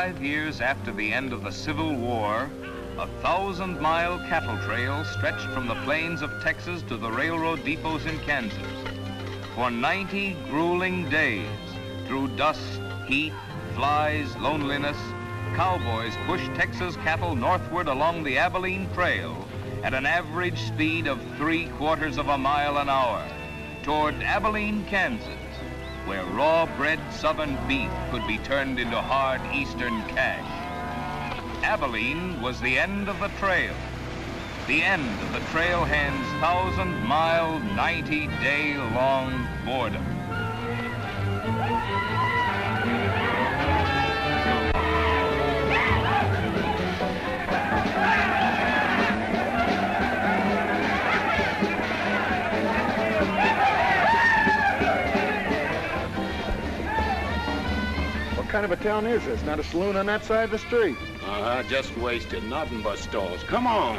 5 years after the end of the Civil War, a 1,000-mile cattle trail stretched from the plains of Texas to the railroad depots in Kansas. For 90 grueling days, through dust, heat, flies, loneliness, cowboys pushed Texas cattle northward along the Abilene Trail at an average speed of 3/4 of a mile an hour toward Abilene, Kansas, where raw-bred southern beef could be turned into hard eastern cash. Abilene was the end of the trail, the end of the trailhand's 1,000-mile, 90-day-long boredom. What kind of a town is this? Not a saloon on that side of the street. Just wasted. Nothing but stalls. Come on.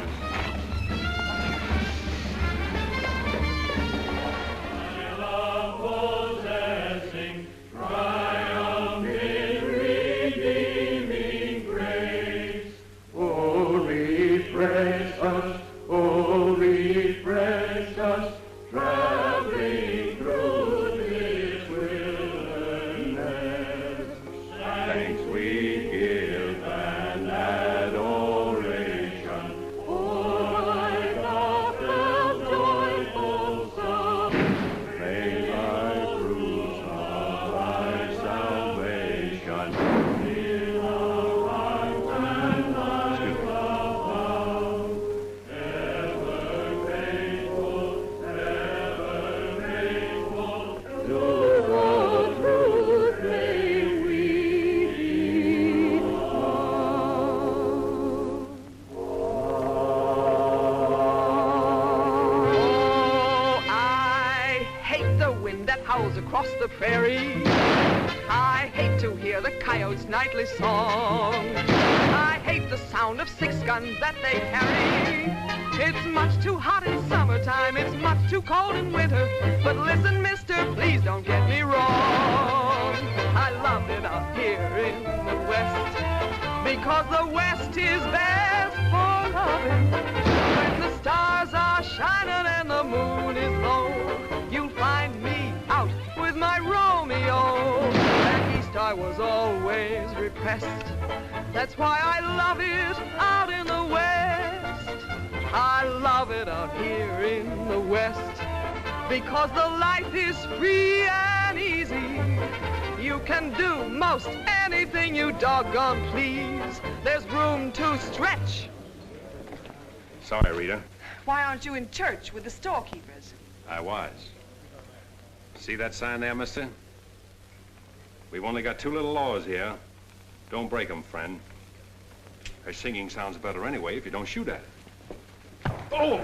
My love possessing, triumph in redeeming grace. Oh, refresh us, traveling through this wilderness. Thanks we give and adoration for thy gospel's joyful song. May thy fruits of thy salvation fill our hearts and lives above. Ever faithful, to the truth may we belong. Oh, I hate the wind that howls across the prairie. I hate to hear the coyote's nightly song. I hate the sound of 6 guns that they carry. It's much too hot in summertime, it's much too cold in winter. But listen, mister, please don't get me wrong. I love it up here in the West, because the West is best for loving. When the stars are shining and the moon is low, you'll find me out with my Romeo. Back east I was always repressed. That's why I love it out in the West. I love it out here in the West, because the life is free and easy. You can do most anything you doggone please. There's room to stretch. Sorry, Rita. Why aren't you in church with the storekeepers? I was. See that sign there, mister? We've only got 2 little laws here. Don't break 'em, friend. Her singing sounds better anyway if you don't shoot at it. Oh!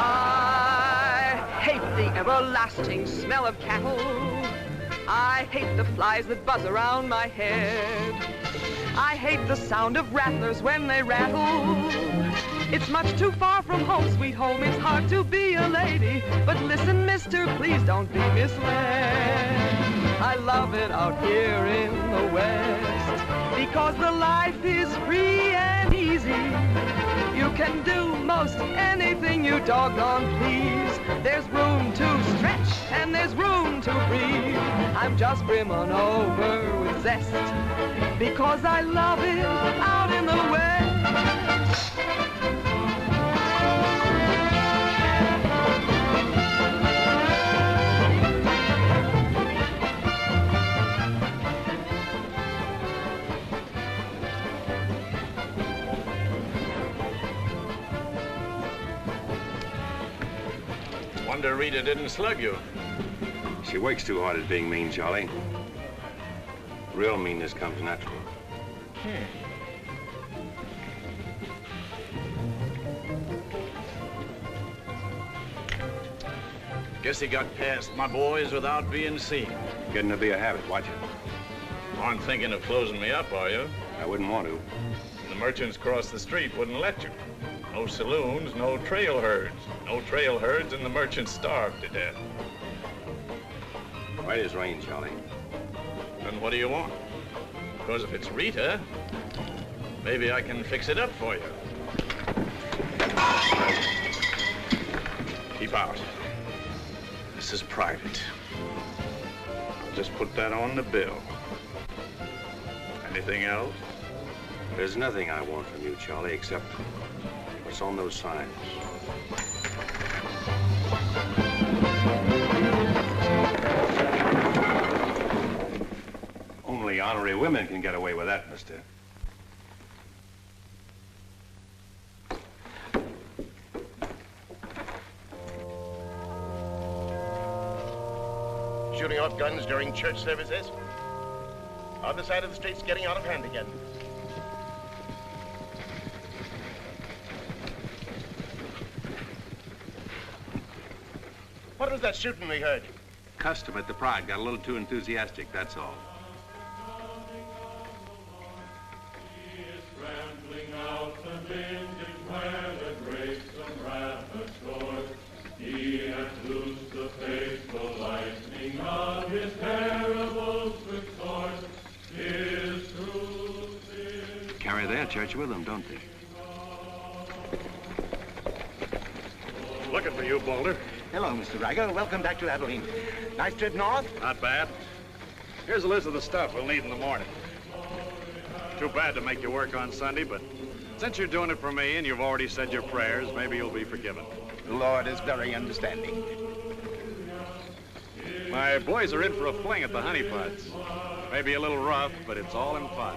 I hate the everlasting smell of cattle. I hate the flies that buzz around my head. I hate the sound of rattlers when they rattle. It's much too far from home, sweet home. It's hard to be a lady. But listen, mister, please don't be misled. I love it out here in the West, because the life is free and easy. You can do most anything you doggone please. There's room to stretch and there's room to breathe. I'm just brimming over with zest, because I love it out in the West. Wonder Rita didn't slug you. She works too hard at being mean, Charlie. Real meanness comes natural. Guess he got past my boys without being seen. Getting to be a habit, watch it. Aren't thinking of closing me up, are you? I wouldn't want to. The merchants across the street wouldn't let you. No saloons, no trail herds. No trail herds, and the merchants starved to death. Why does rain, Charlie? Then what do you want? Because if it's Rita, maybe I can fix it up for you. Keep out. This is private. I'll just put that on the bill. Anything else? There's nothing I want from you, Charlie, except what's on those signs. Only honorary women can get away with that, mister. Shooting off guns during church services. Other side of the street's getting out of hand again. What was that shooting we heard? Custom at the Pride got a little too enthusiastic, that's all. Carry their church with them, don't they? Looking for you, Boulder. Hello, Mr. Riker. Welcome back to Abilene. Nice trip north? Not bad. Here's a list of the stuff we'll need in the morning. Too bad to make you work on Sunday, but since you're doing it for me and you've already said your prayers, maybe you'll be forgiven. The Lord is very understanding. My boys are in for a fling at the Honey Pots. Maybe a little rough, but it's all in fun.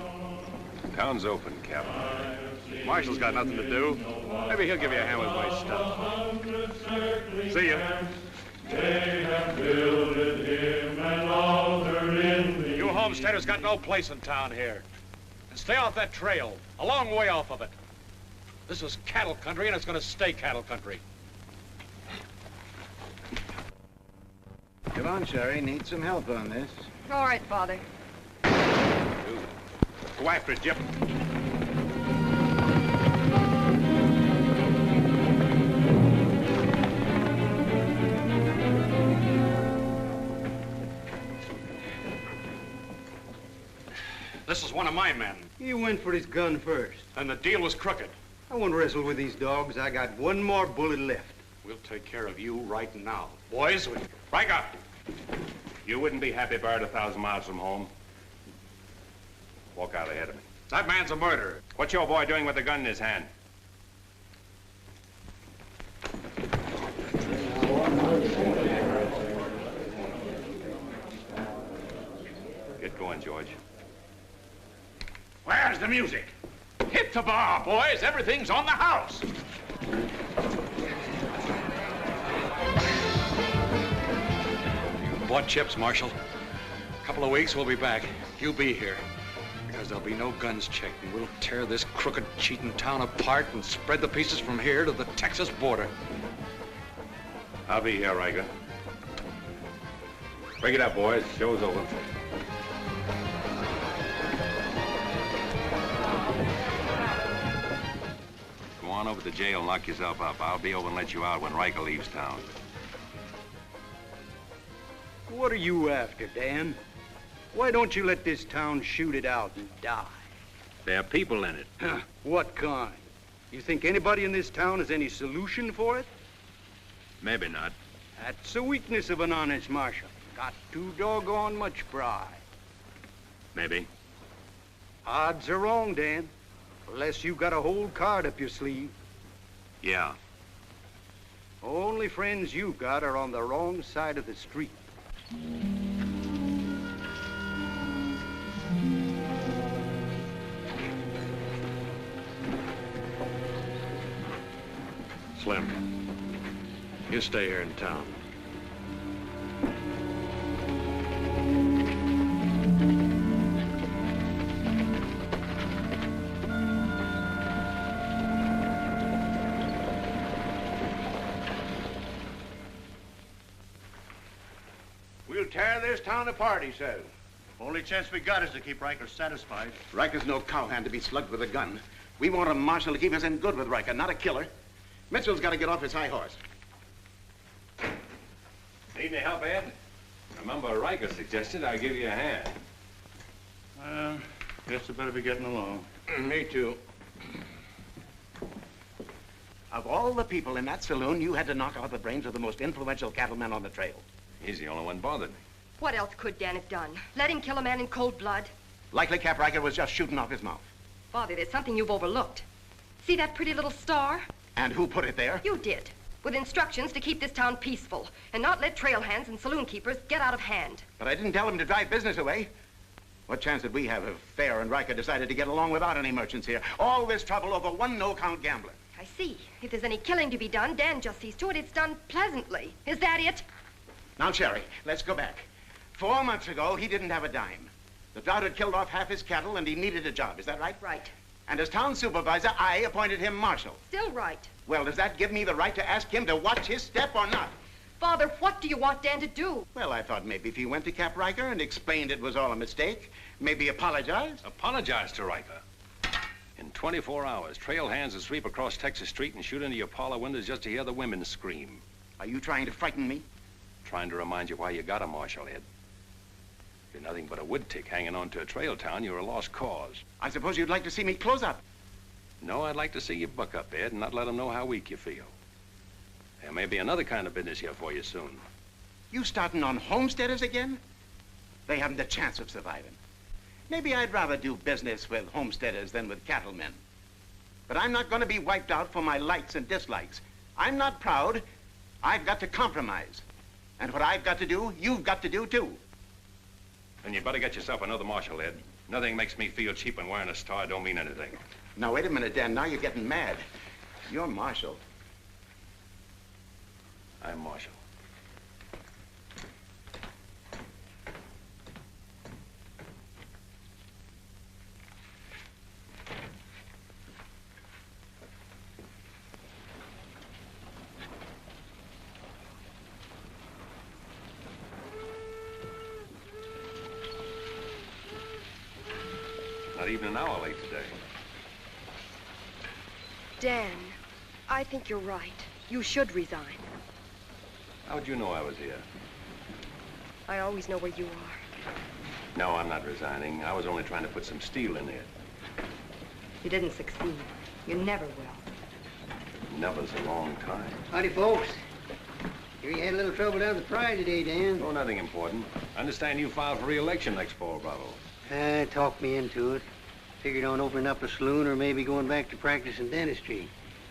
Town's open, Captain. Marshall's got nothing to do. Maybe he'll give you a hand with my stuff. See ya. You homesteaders got no place in town here. And stay off that trail, a long way off of it. This is cattle country, and it's going to stay cattle country. Come on, Sherry. Need some help on this. All right, Father. Go after it, Jip. This is one of my men. He went for his gun first. And the deal was crooked. I won't wrestle with these dogs. I got one more bullet left. We'll take care of you right now. Boys, break up. You wouldn't be happy buried 1,000 miles from home. Walk out ahead of me. That man's a murderer. What's your boy doing with the gun in his hand? Get going, George. Where's the music? Hit the bar, boys. Everything's on the house. You bought chips, Marshal. A couple of weeks, we'll be back. You be here. Because there'll be no guns checked, and we'll tear this crooked, cheating town apart and spread the pieces from here to the Texas border. I'll be here, Riker. Break it up, boys. Show's over. Go on over to the jail and lock yourself up. I'll be over and let you out when Riker leaves town. What are you after, Dan? Why don't you let this town shoot it out and die? There are people in it. What kind? You think anybody in this town has any solution for it? Maybe not. That's a weakness of an honest marshal. Got too doggone much pride. Maybe. Odds are wrong, Dan. Unless you got a whole card up your sleeve. Yeah. Only friends you got are on the wrong side of the street. Slim, you stay here in town. We'll tear this town apart, he says. Only chance we got is to keep Riker satisfied. Riker's no cowhand to be slugged with a gun. We want a marshal to keep us in good with Riker, not a killer. Mitchell's got to get off his high horse. Need any help, Ed? Remember, Riker suggested I give you a hand. Guess I better be getting along. Me too. Of all the people in that saloon, you had to knock out the brains of the most influential cattleman on the trail. He's the only one bothered me. What else could Dan have done? Let him kill a man in cold blood? Likely Cap Riker was just shooting off his mouth. Father, there's something you've overlooked. See that pretty little star? And who put it there? You did, with instructions to keep this town peaceful and not let trail hands and saloon keepers get out of hand. But I didn't tell him to drive business away. What chance did we have if Fair and Riker decided to get along without any merchants here? All this trouble over one no-count gambler. I see. If there's any killing to be done, Dan just sees to it it's done pleasantly. Is that it? Now, Sherry, let's go back. 4 months ago, he didn't have a dime. The drought had killed off half his cattle, and he needed a job. Is that right? Right. And as town supervisor, I appointed him marshal. Still right. Well, does that give me the right to ask him to watch his step or not? Father, what do you want Dan to do? Well, I thought maybe if he went to Cap Riker and explained it was all a mistake, maybe apologize. Apologize to Riker. In 24 hours, trail hands will sweep across Texas Street and shoot into your parlor windows just to hear the women scream. Are you trying to frighten me? Trying to remind you why you got a marshal, Ed. You're nothing but a wood tick hanging on to a trail town. You're a lost cause. I suppose you'd like to see me close up. No, I'd like to see you buck up, Ed, and not let them know how weak you feel. There may be another kind of business here for you soon. You starting on homesteaders again? They haven't a chance of surviving. Maybe I'd rather do business with homesteaders than with cattlemen. But I'm not going to be wiped out for my likes and dislikes. I'm not proud. I've got to compromise. And what I've got to do, you've got to do too. Then you better get yourself another marshal, Ed. Nothing makes me feel cheap when wearing a star don't mean anything. Now, wait a minute, Dan. Now you're getting mad. You're marshal. I'm marshal. Not even an hour late today. Dan, I think you're right. You should resign. How'd you know I was here? I always know where you are. No, I'm not resigning. I was only trying to put some steel in it. You didn't succeed. You never will. Never's a long time. Howdy, folks. Here you had a little trouble down at the Pride today, Dan. Oh, nothing important. I understand you filed for re-election next fall, Bravo. Talked me into it. Figured on opening up a saloon or maybe going back to practicing dentistry.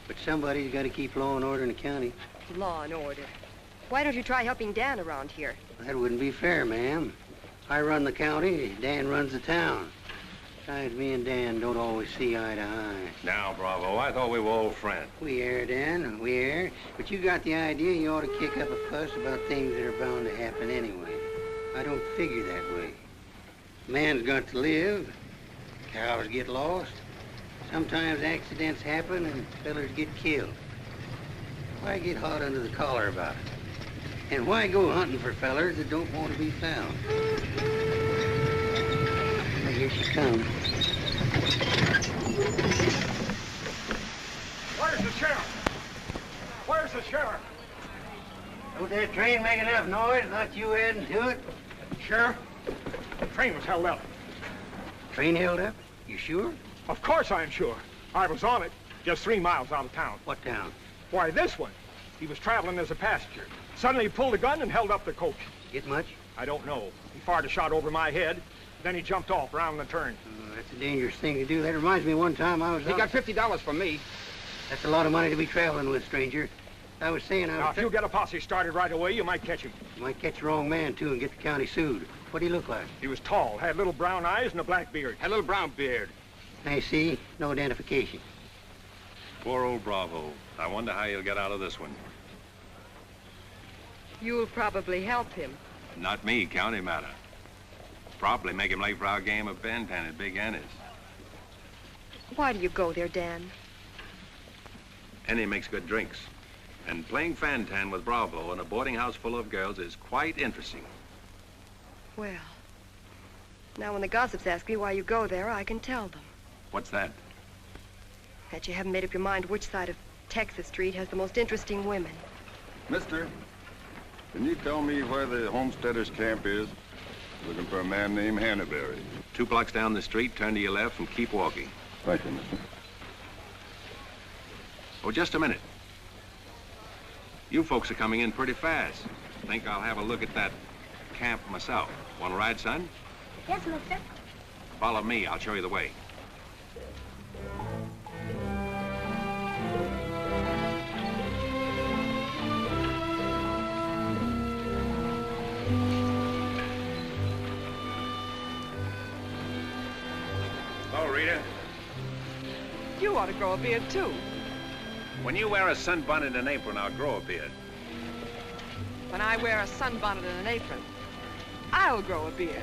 But somebody's got to keep law and order in the county. Law and order. Why don't you try helping Dan around here? That wouldn't be fair, ma'am. I run the county, Dan runs the town. Besides, me and Dan don't always see eye to eye. Now, Bravo, I thought we were old friends. We are, Dan, we are. But you got the idea you ought to kick up a fuss about things that are bound to happen anyway. I don't figure that way. Man's got to live. Cows get lost. Sometimes accidents happen and fellers get killed. Why get hot under the collar about it? And why go hunting for fellers that don't want to be found? Here she comes. Where's the sheriff? Where's the sheriff? Don't that train make enough noise? Not you adding to it? Sheriff, the train was held up. Train held up? You sure? Of course I'm sure. I was on it, just 3 miles out of town. What town? Why, this one. He was traveling as a passenger. Suddenly he pulled a gun and held up the coach. Get much? I don't know. He fired a shot over my head, then he jumped off around the turn. That's a dangerous thing to do. That reminds me one time I was He got $50 from me. That's a lot of money to be traveling with, stranger. I was saying Now, if you get a posse started right away, you might catch him. You might catch the wrong man, too, and get the county sued. What'd he look like? He was tall, had little brown eyes and a black beard. Had a little brown beard. I see. No identification. Poor old Bravo. I wonder how he'll get out of this one. You'll probably help him. Not me, county matter. Probably make him late for our game of Bantan at Big Annie's. Why do you go there, Dan? Annie makes good drinks. And playing Fantan with Bravo in a boarding house full of girls is quite interesting. Well, now when the gossips ask me why you go there, I can tell them. What's that? That you haven't made up your mind which side of Texas Street has the most interesting women. Mister, can you tell me where the homesteaders' camp is? Looking for a man named Hannaberry. 2 blocks down the street, turn to your left and keep walking. Thank you, mister. Oh, just a minute. You folks are coming in pretty fast. Think I'll have a look at that camp myself. Want to ride, son? Yes, mister. Follow me. I'll show you the way. Hello, Rita. You ought to grow a beard, too. When you wear a sunbonnet and an apron, I'll grow a beard. When I wear a sunbonnet and an apron, I'll grow a beard.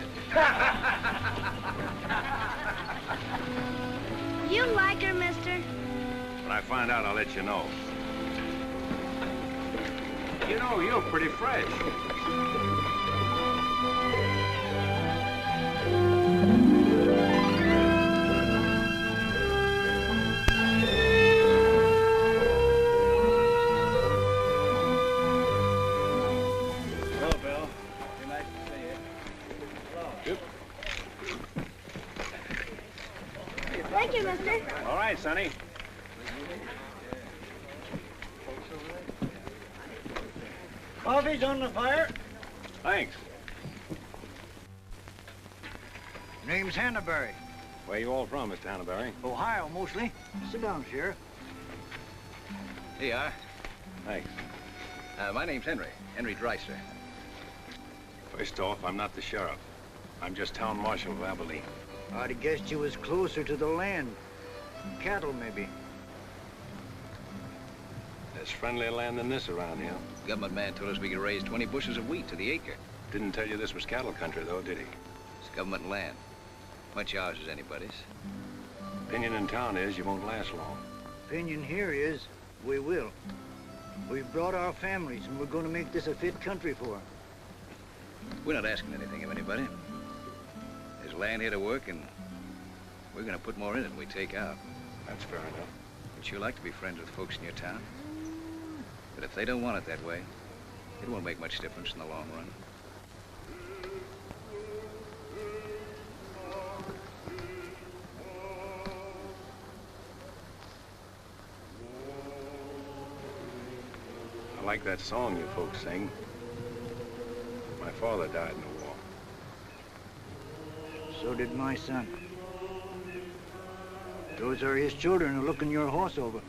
You like her, mister? When I find out, I'll let you know. You know, you're pretty fresh. Hello, Bill. Be nice to see you. Hello. Good. Thank you, mister. All right, Sonny. Coffee's on the fire. Thanks. Name's Hannaberry. Where you all from, Mr. Hannaberry? Ohio, mostly. Sit down, Sheriff. Here you are. Thanks. My name's Henry Dreiser. First off, I'm not the sheriff. I'm just town marshal of Abilene. I'd have guessed you was closer to the land. Cattle, maybe. There's friendlier land than this around here. Government man told us we could raise 20 bushels of wheat to the acre. Didn't tell you this was cattle country, though, did he? It's government land. Much ours as anybody's. Opinion in town is you won't last long. Opinion here is we will. We've brought our families, and we're going to make this a fit country for them. We're not asking anything of anybody. There's land here to work, and we're going to put more in it than we take out. That's fair enough. We'd sure like to be friends with folks in your town. But if they don't want it that way, it won't make much difference in the long run. I like that song you folks sing. My father died in the war. So did my son. Those are his children who are looking your horse over.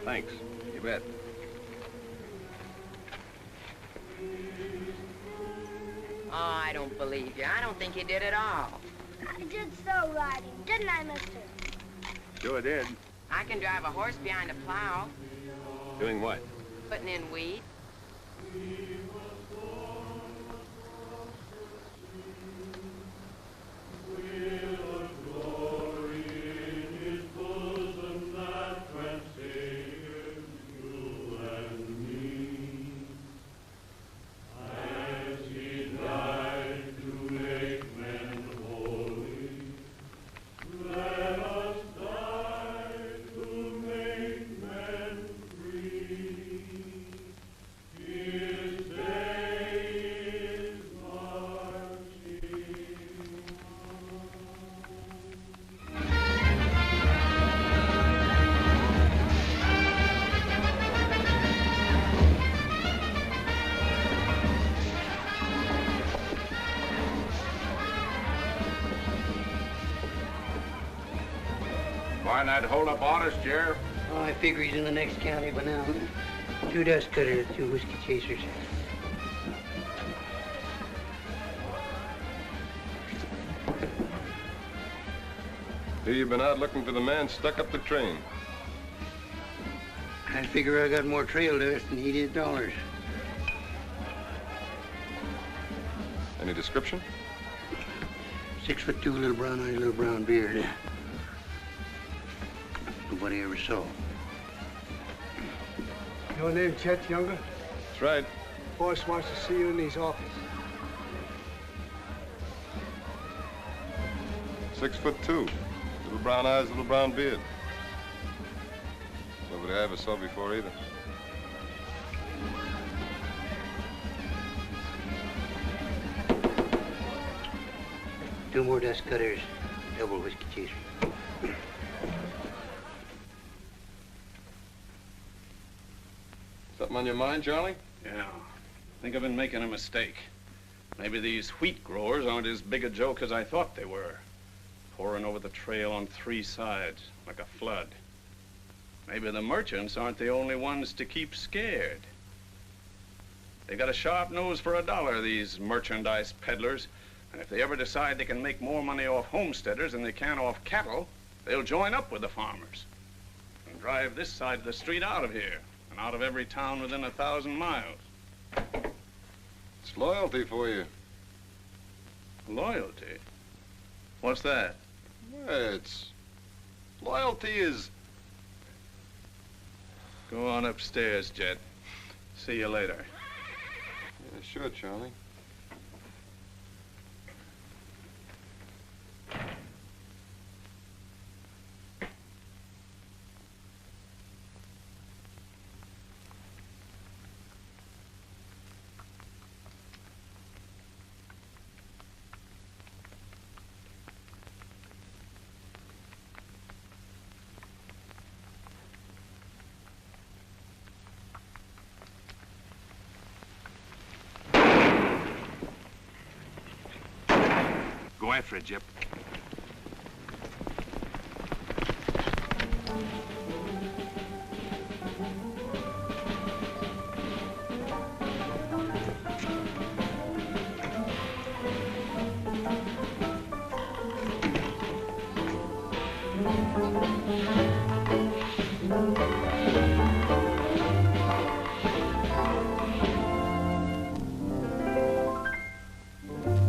Thanks. You bet. Oh, I don't believe you. I don't think you did at all. I did so riding, didn't I, mister? Sure did. I can drive a horse behind a plow, Doing what? putting in wheat. Find that hold-up artist, Sheriff? Oh, I figure he's in the next county by now. 2 dust cutters, 2 whiskey chasers. Here you've been out looking for the man stuck up the train. I figure I got more trail dust than he did dollars. Any description? 6'2", little brown eyes, little brown beard. Nobody ever saw. Your name Chet Younger? That's right. Boss wants to see you in his office. 6'2", little brown eyes, little brown beard. Nobody I ever saw before either. 2 more dust cutters, double whiskey chaser. Something on your mind, Charlie? Yeah. I think I've been making a mistake. Maybe these wheat growers aren't as big a joke as I thought they were. Pouring over the trail on 3 sides, like a flood. Maybe the merchants aren't the only ones to keep scared. They got a sharp nose for $1, these merchandise peddlers. And if they ever decide they can make more money off homesteaders than they can off cattle, they'll join up with the farmers and drive this side of the street out of here and out of every town within 1,000 miles. It's loyalty for you. Loyalty? What's that? It's... Loyalty is... Go on upstairs, Jet. See you later. Yeah, sure, Charlie. Go after it, Jip.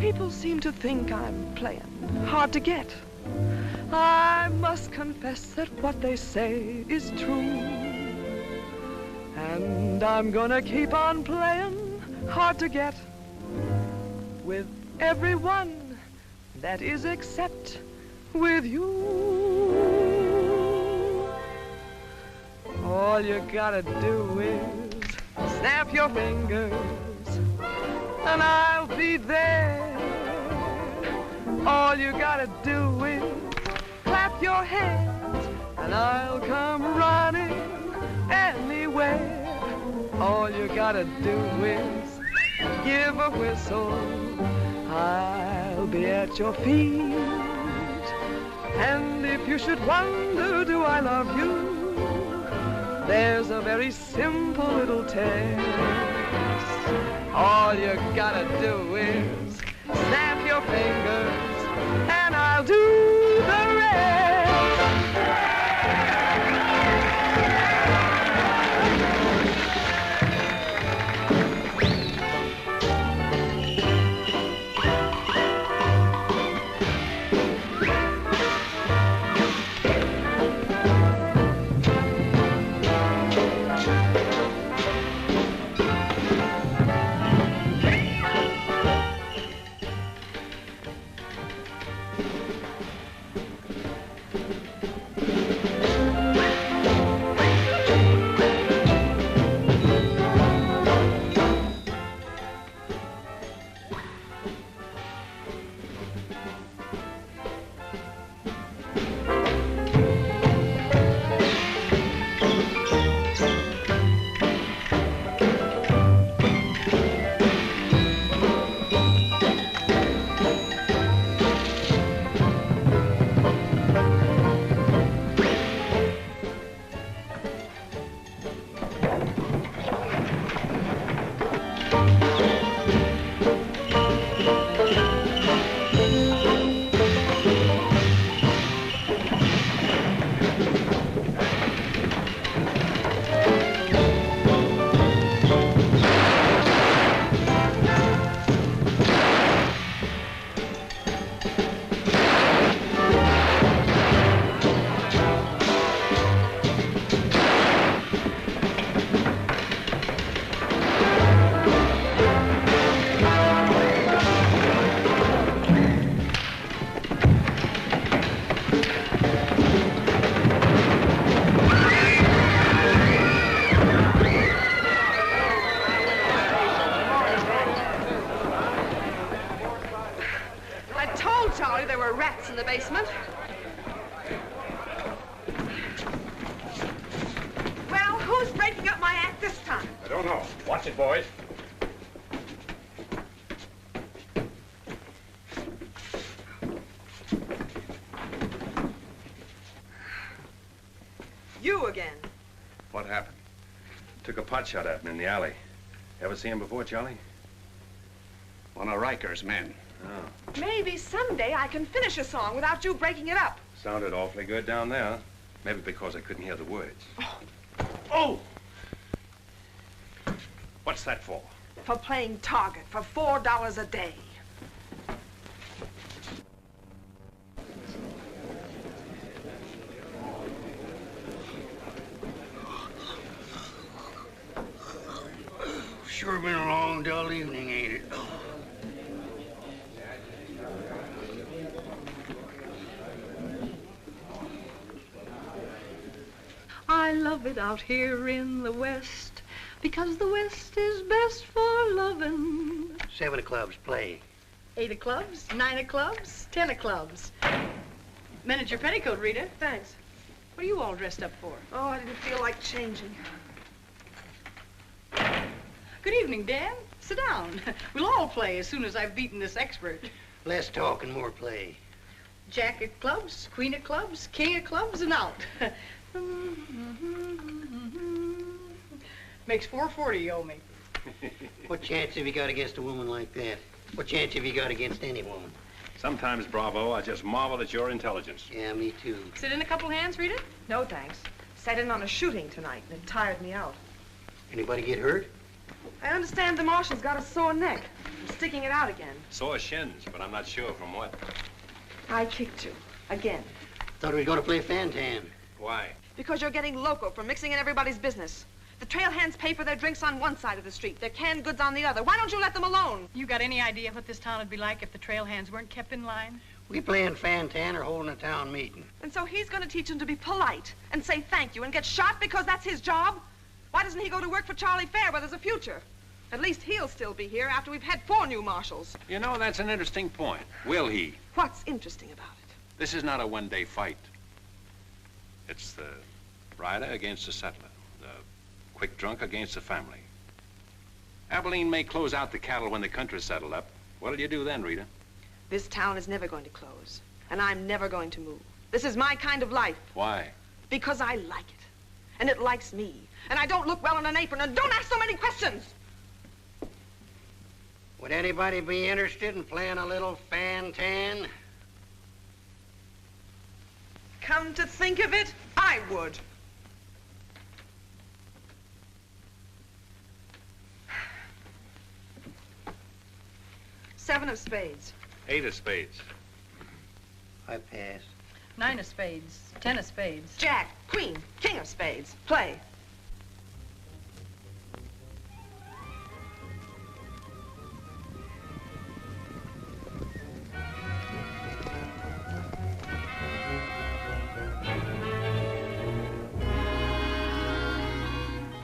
People seem to think I'm playing hard to get. I must confess that what they say is true. And I'm gonna keep on playing hard to get with everyone, that is except with you. All you gotta do is snap your fingers and I'll be there. All you gotta do is clap your hands and I'll come running anywhere. All you gotta do is give a whistle. I'll be at your feet. And if you should wonder, do I love you? There's a very simple little test. All you gotta do is snap your fingers and I'll do the rest. No. Watch it, boys. You again. What happened? Took a pot shot at him in the alley. Ever see him before, Charlie? One of Riker's men. Oh. Maybe someday I can finish a song without you breaking it up. Sounded awfully good down there. Maybe because I couldn't hear the words. Oh! What's that for? For playing target for $4 a day. Sure been a long, dull evening, ain't it? I love it out here in the West, because the West is best for lovin'. 7 of clubs, play. 8 of clubs, 9 of clubs, 10 of clubs. Mended your petticoat, Rita. Thanks. What are you all dressed up for? Oh, I didn't feel like changing. Good evening, Dan. Sit down. We'll all play as soon as I've beaten this expert. Less talk and more play. Jack of clubs, queen of clubs, king of clubs, and out. Makes $4.40 you owe me. What chance have you got against a woman like that? What chance have you got against any woman? Sometimes, Bravo, I just marvel at your intelligence. Yeah, me too. Sit in a couple hands, Rita? No, thanks. Sat in on a shooting tonight, and it tired me out. Anybody get hurt? I understand the marshal's got a sore neck. I'm sticking it out again. Sore shins, but I'm not sure from what. I kicked you. Again. Thought we were going to play Fantan. Why? Because you're getting loco for mixing in everybody's business. The trail hands pay for their drinks on one side of the street, their canned goods on the other. Why don't you let them alone? You got any idea what this town would be like if the trail hands weren't kept in line? We playing Fantan or holding a town meeting. And so he's going to teach them to be polite and say thank you and get shot because that's his job? Why doesn't he go to work for Charlie Fair where there's a future? At least he'll still be here after we've had 4 new marshals. You know, that's an interesting point. Will he? What's interesting about it? This is not a one-day fight. It's the rider against the settler, the quick drunk against the family. Abilene may close out the cattle when the country's settled up. What'll you do then, Rita? This town is never going to close, and I'm never going to move. This is my kind of life. Why? Because I like it, and it likes me, and I don't look well in an apron, and don't ask so many questions. Would anybody be interested in playing a little Fantan? Come to think of it, I would. Seven of spades. 8 of spades. I pass. 9 of spades, 10 of spades. Jack, queen, king of spades. Play.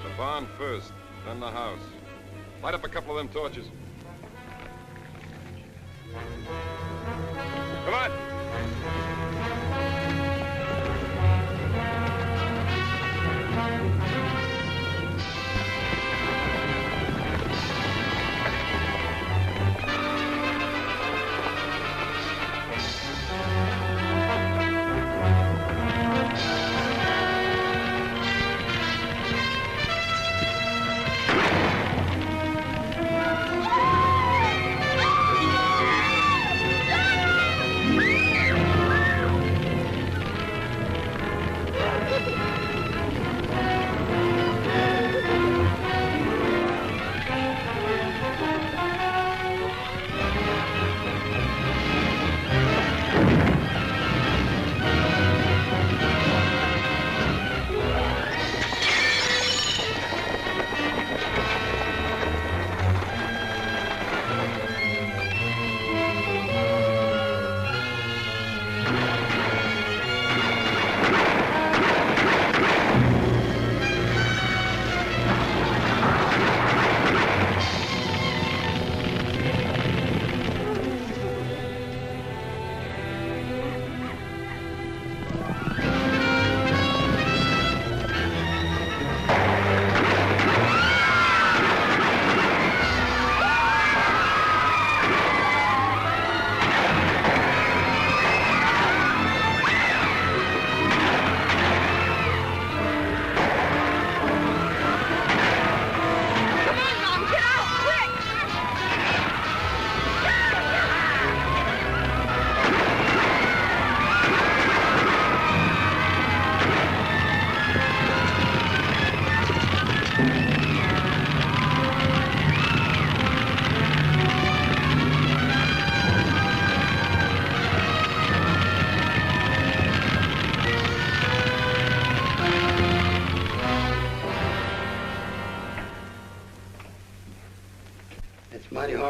The barn first, then the house. Light up a couple of them torches. Come on.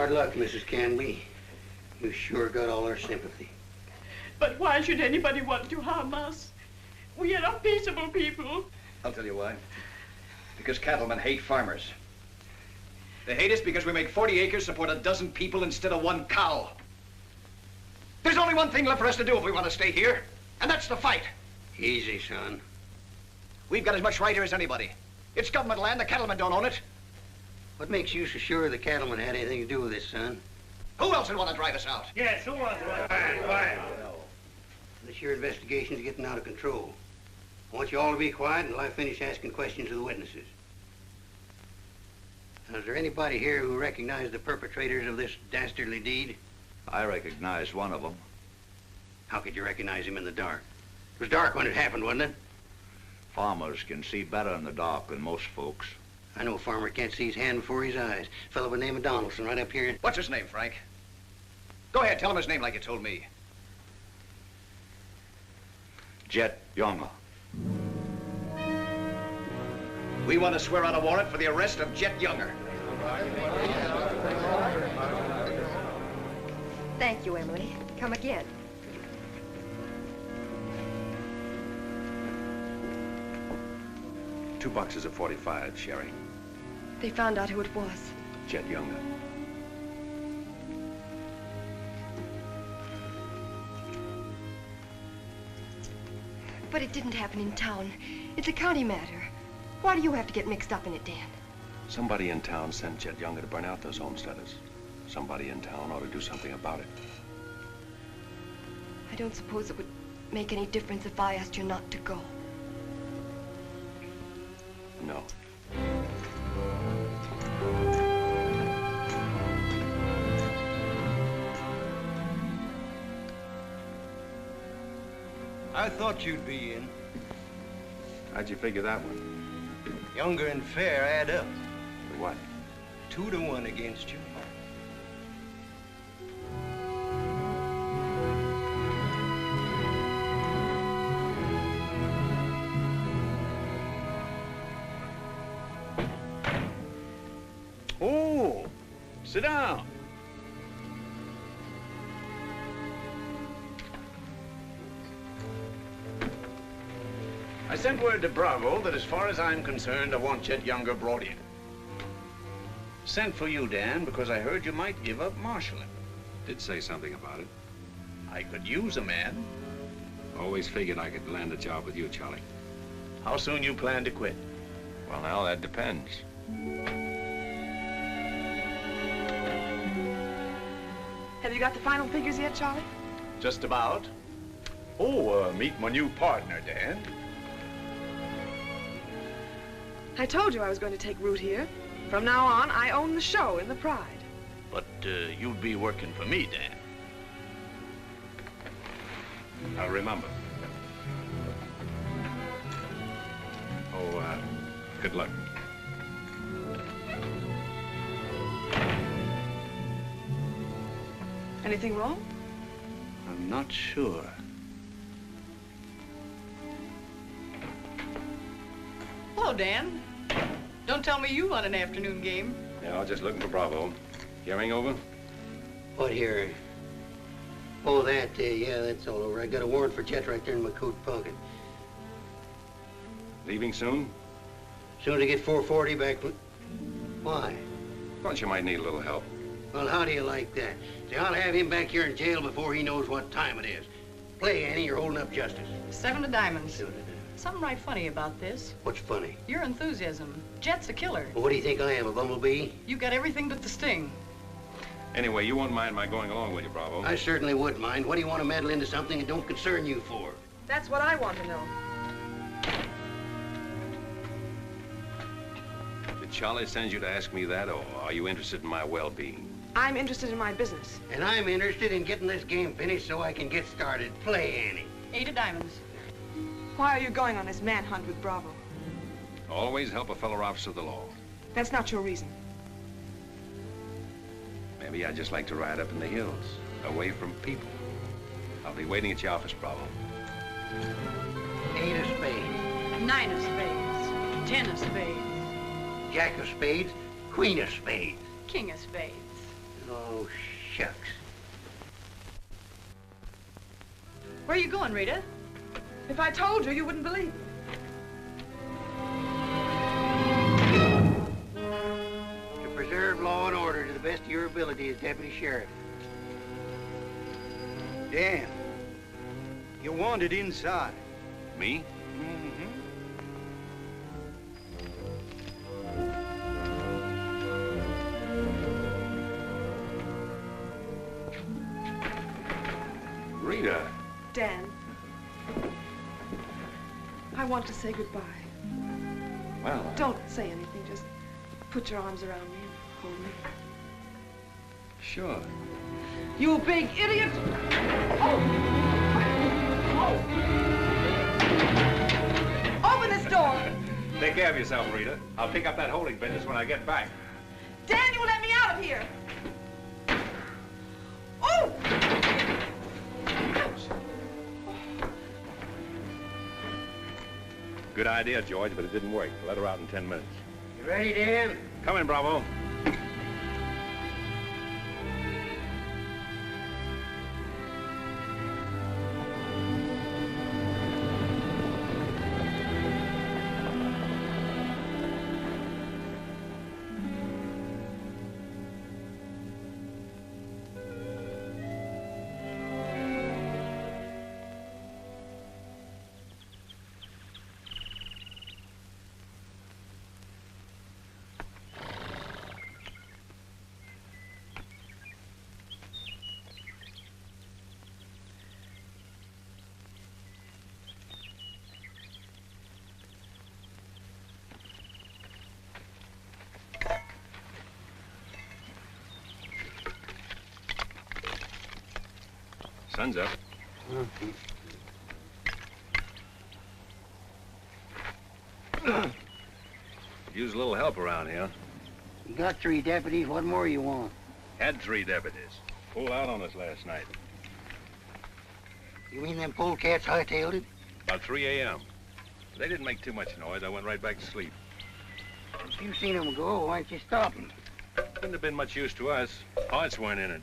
Hard luck, Mrs. Canby. You sure got all our sympathy. But why should anybody want to harm us? We are not peaceable people. I'll tell you why. Because cattlemen hate farmers. They hate us because we make 40 acres support a dozen people instead of one cow. There's only one thing left for us to do if we want to stay here, and that's to fight. Easy, son. We've got as much right here as anybody. It's government land. The cattlemen don't own it. What makes you so sure the cattlemen had anything to do with this, son? Who else would want to drive us out? Yes, who wants to? This your investigation's getting out of control. I want you all to be quiet until I finish asking questions of the witnesses. Now, is there anybody here who recognized the perpetrators of this dastardly deed? I recognize one of them. How could you recognize him in the dark? It was dark when it happened, wasn't it? Farmers can see better in the dark than most folks. I know a farmer can't see his hand before his eyes. A fellow by the name of Donaldson right up here. What's his name, Frank? Go ahead, tell him his name like you told me. Jet Younger. We want to swear out a warrant for the arrest of Jet Younger. Thank you, Emily. Come again. Two boxes of 45, Sherry. They found out who it was. Jet Younger. But it didn't happen in town. It's a county matter. Why do you have to get mixed up in it, Dan? Somebody in town sent Jet Younger to burn out those homesteaders. Somebody in town ought to do something about it. I don't suppose it would make any difference if I asked you not to go. No. I thought you'd be in. How'd you figure that one? Younger and Fair add up. What? 2 to 1 against you. Oh, sit down. I sent word to Bravo that as far as I'm concerned, I want Jet Younger brought in. Sent for you, Dan, because I heard you might give up marshalling. Did say something about it. I could use a man. Always figured I could land a job with you, Charlie. How soon you plan to quit? Well, now, that depends. Have you got the final figures yet, Charlie? Just about. Oh, meet my new partner, Dan. I told you I was going to take root here. From now on, I own the show in the Pride. But you'd be working for me, Dan. I'll remember. Oh, good luck. Anything wrong? I'm not sure. Hello, Dan. Don't tell me you run an afternoon game. Yeah, I was just looking for Bravo. Hearing over? What here? Oh, that, yeah, that's all over. I got a warrant for Chet right there in my coat pocket. Leaving soon? Soon as I get 440 back. Why? Thought you might need a little help. Well, how do you like that? See, I'll have him back here in jail before he knows what time it is. Play, Annie, you're holding up justice. 7 to diamonds. Something right funny about this. What's funny? Your enthusiasm. Jet's a killer. Well, what do you think I am, a bumblebee? You got everything but the sting. Anyway, you won't mind my going along with you, Bravo. I certainly would mind. What do you want to meddle into something that don't concern you for? That's what I want to know. Did Charlie send you to ask me that, or are you interested in my well-being? I'm interested in my business. And I'm interested in getting this game finished so I can get started. Play, Annie. 8 of diamonds. Why are you going on this manhunt with Bravo? Always help a fellow officer of the law. That's not your reason. Maybe I'd just like to ride up in the hills, away from people. I'll be waiting at your office, Bravo. 8 of spades. 9 of spades. 10 of spades. Jack of spades. Queen of spades. King of spades. Oh, shucks. Where are you going, Rita? If I told you, you wouldn't believe me. To preserve law and order to the best of your ability as deputy sheriff. Dan, you're wanted inside. Me? Rita. Dan, I want to say goodbye. Well, Don't say anything. Just put your arms around me and hold me. sure. You big idiot! Open this door! Take care of yourself, Rita. I'll pick up that holding business when I get back. Dan, you let me out of here! Oh! Good idea, George, but it didn't work. Let her out in 10 minutes. You ready, Dan? Come in, Bravo. Sun's up. Use a little help around here. You got 3 deputies. What more you want? Had 3 deputies. Pulled out on us last night. You mean them polecats hightailed it? About 3 a.m. They didn't make too much noise. I went right back to sleep. If you seen them go, why'd you stop them? Couldn't have been much use to us. Hearts weren't in it.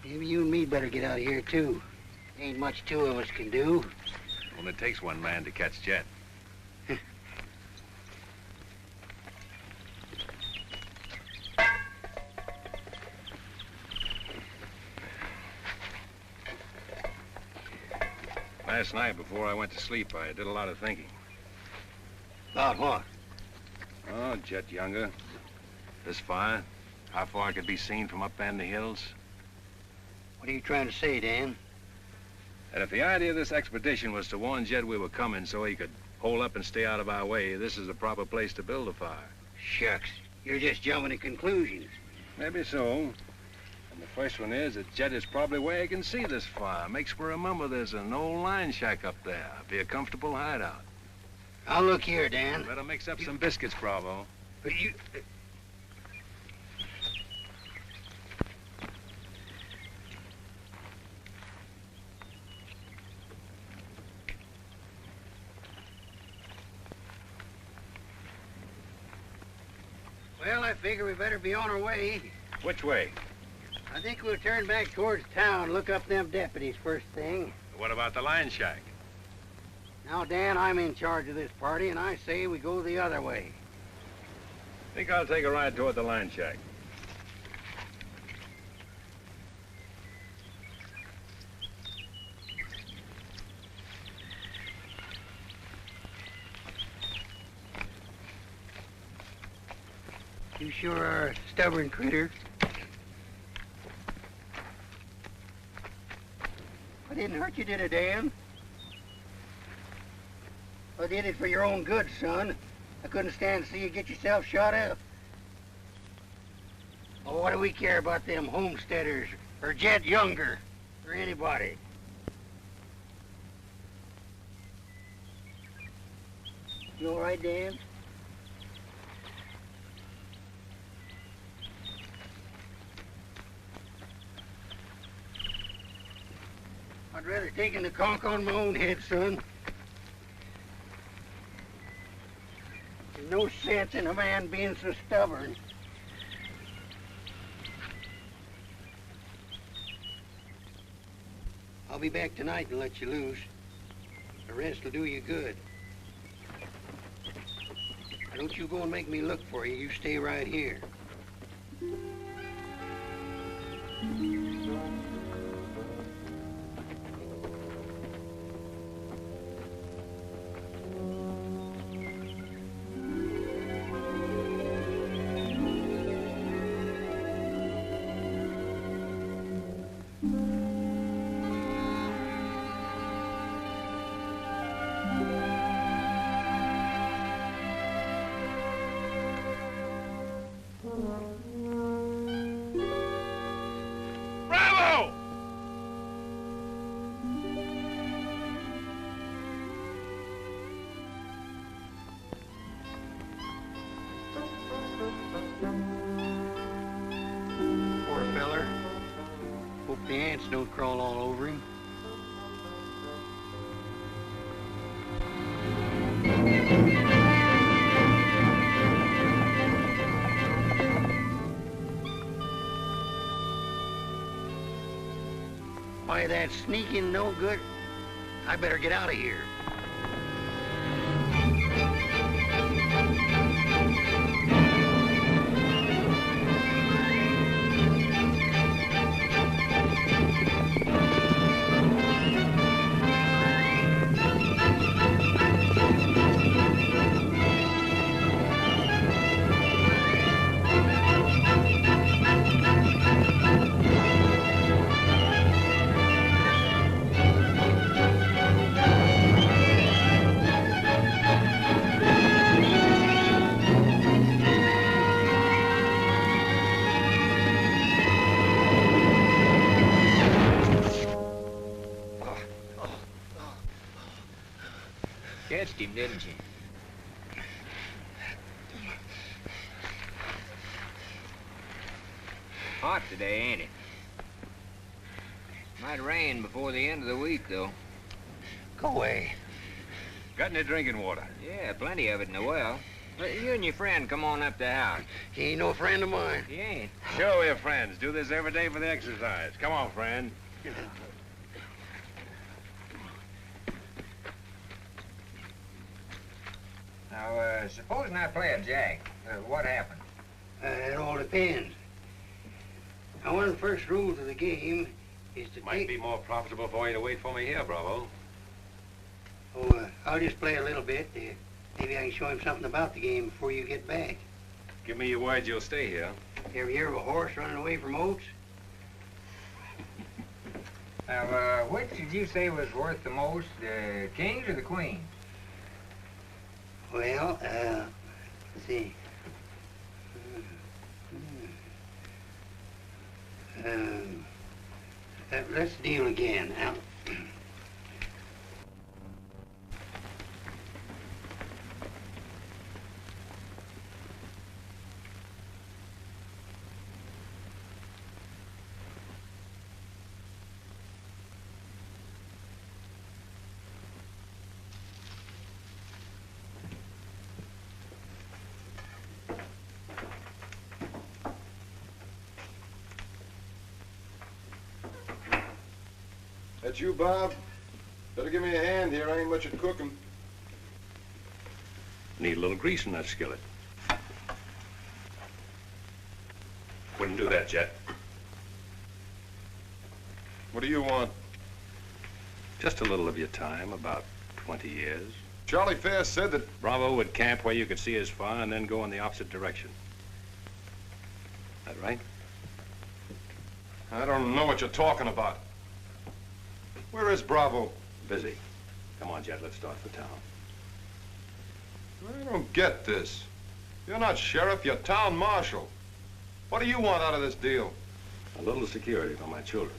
Maybe you and me better get out of here, too. Ain't much 2 of us can do. Only takes 1 man to catch Jet. Last night, before I went to sleep, I did a lot of thinking. About what? Oh, Jet Younger. This fire. How far it could be seen from up in the hills. What are you trying to say, Dan? And if the idea of this expedition was to warn Jet we were coming so he could hole up and stay out of our way, this is the proper place to build a fire. Shucks. You're just jumping to conclusions. Maybe so. And the first one is that Jet is probably where he can see this fire. Makes me remember there's an old line shack up there. Be a comfortable hideout. Now look here, Dan. Better mix up some biscuits, Bravo. But you... Well, I figure we better be on our way. Which way? I think we'll turn back towards town, look up them deputies first thing. What about the line shack? Now, Dan, I'm in charge of this party, and I say we go the other way. Think I'll take a ride toward the line shack. You sure are a stubborn critter. I didn't hurt you, did I, Dan? I did it for your own good, son. I couldn't stand to see you get yourself shot up. Oh, what do we care about them homesteaders, or Jet Younger, or anybody? You all right, Dan? I'd rather taken the conk on my own head, son. There's no sense in a man being so stubborn. I'll be back tonight and let you loose. The rest will do you good. Now, don't you go and make me look for you. You stay right here. Bravo! Poor feller. Hope the ants don't crawl all over him. Why, that sneaking no good. I better get out of here. Catched him, didn't you? Hot today, ain't it? Might rain before the end of the week, though. Go away. Got any drinking water? Yeah, plenty of it in the well. You and your friend come on up the house. He ain't no friend of mine. He ain't. Sure, we're friends. Do this every day for the exercise. Come on, friend. Now, supposing I play a jack, what happened? It all depends. Now, one of the first rules of the game is to Might be more profitable for you to wait for me here, Bravo. Oh, I'll just play a little bit. Maybe I can show him something about the game before you get back. Give me your word you'll stay here. You ever hear of a horse running away from oats? Now, which did you say was worth the most, the kings or the queens? Well, let's see. Let's deal again. Now, That you, Bob? Better give me a hand here. I ain't much at cooking. Need a little grease in that skillet. Wouldn't do that, Jet. What do you want? Just a little of your time, about 20 years. Charlie Fair said that... Bravo would camp where you could see his fire and then go in the opposite direction. That right? I don't know what you're talking about. Where is Bravo? Busy. Come on, Jet, let's start for town. I don't get this. You're not sheriff, you're town marshal. What do you want out of this deal? A little security for my children.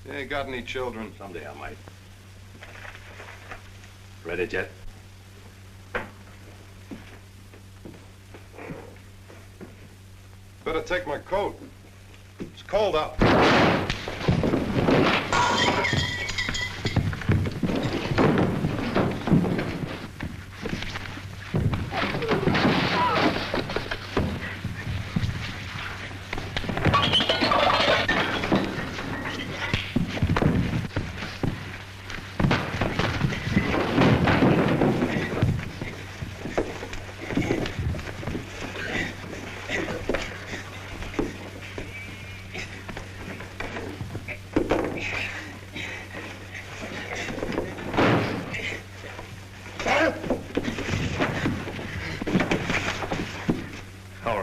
You ain't got any children. Someday I might. Ready, Jet? Better take my coat. It's cold out.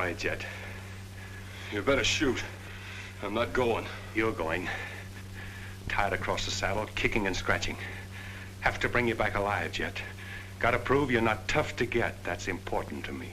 right, Jet. You better shoot. I'm not going. You're going. Tied across the saddle, kicking and scratching. Have to bring you back alive, Jet. Gotta prove you're not tough to get. That's important to me.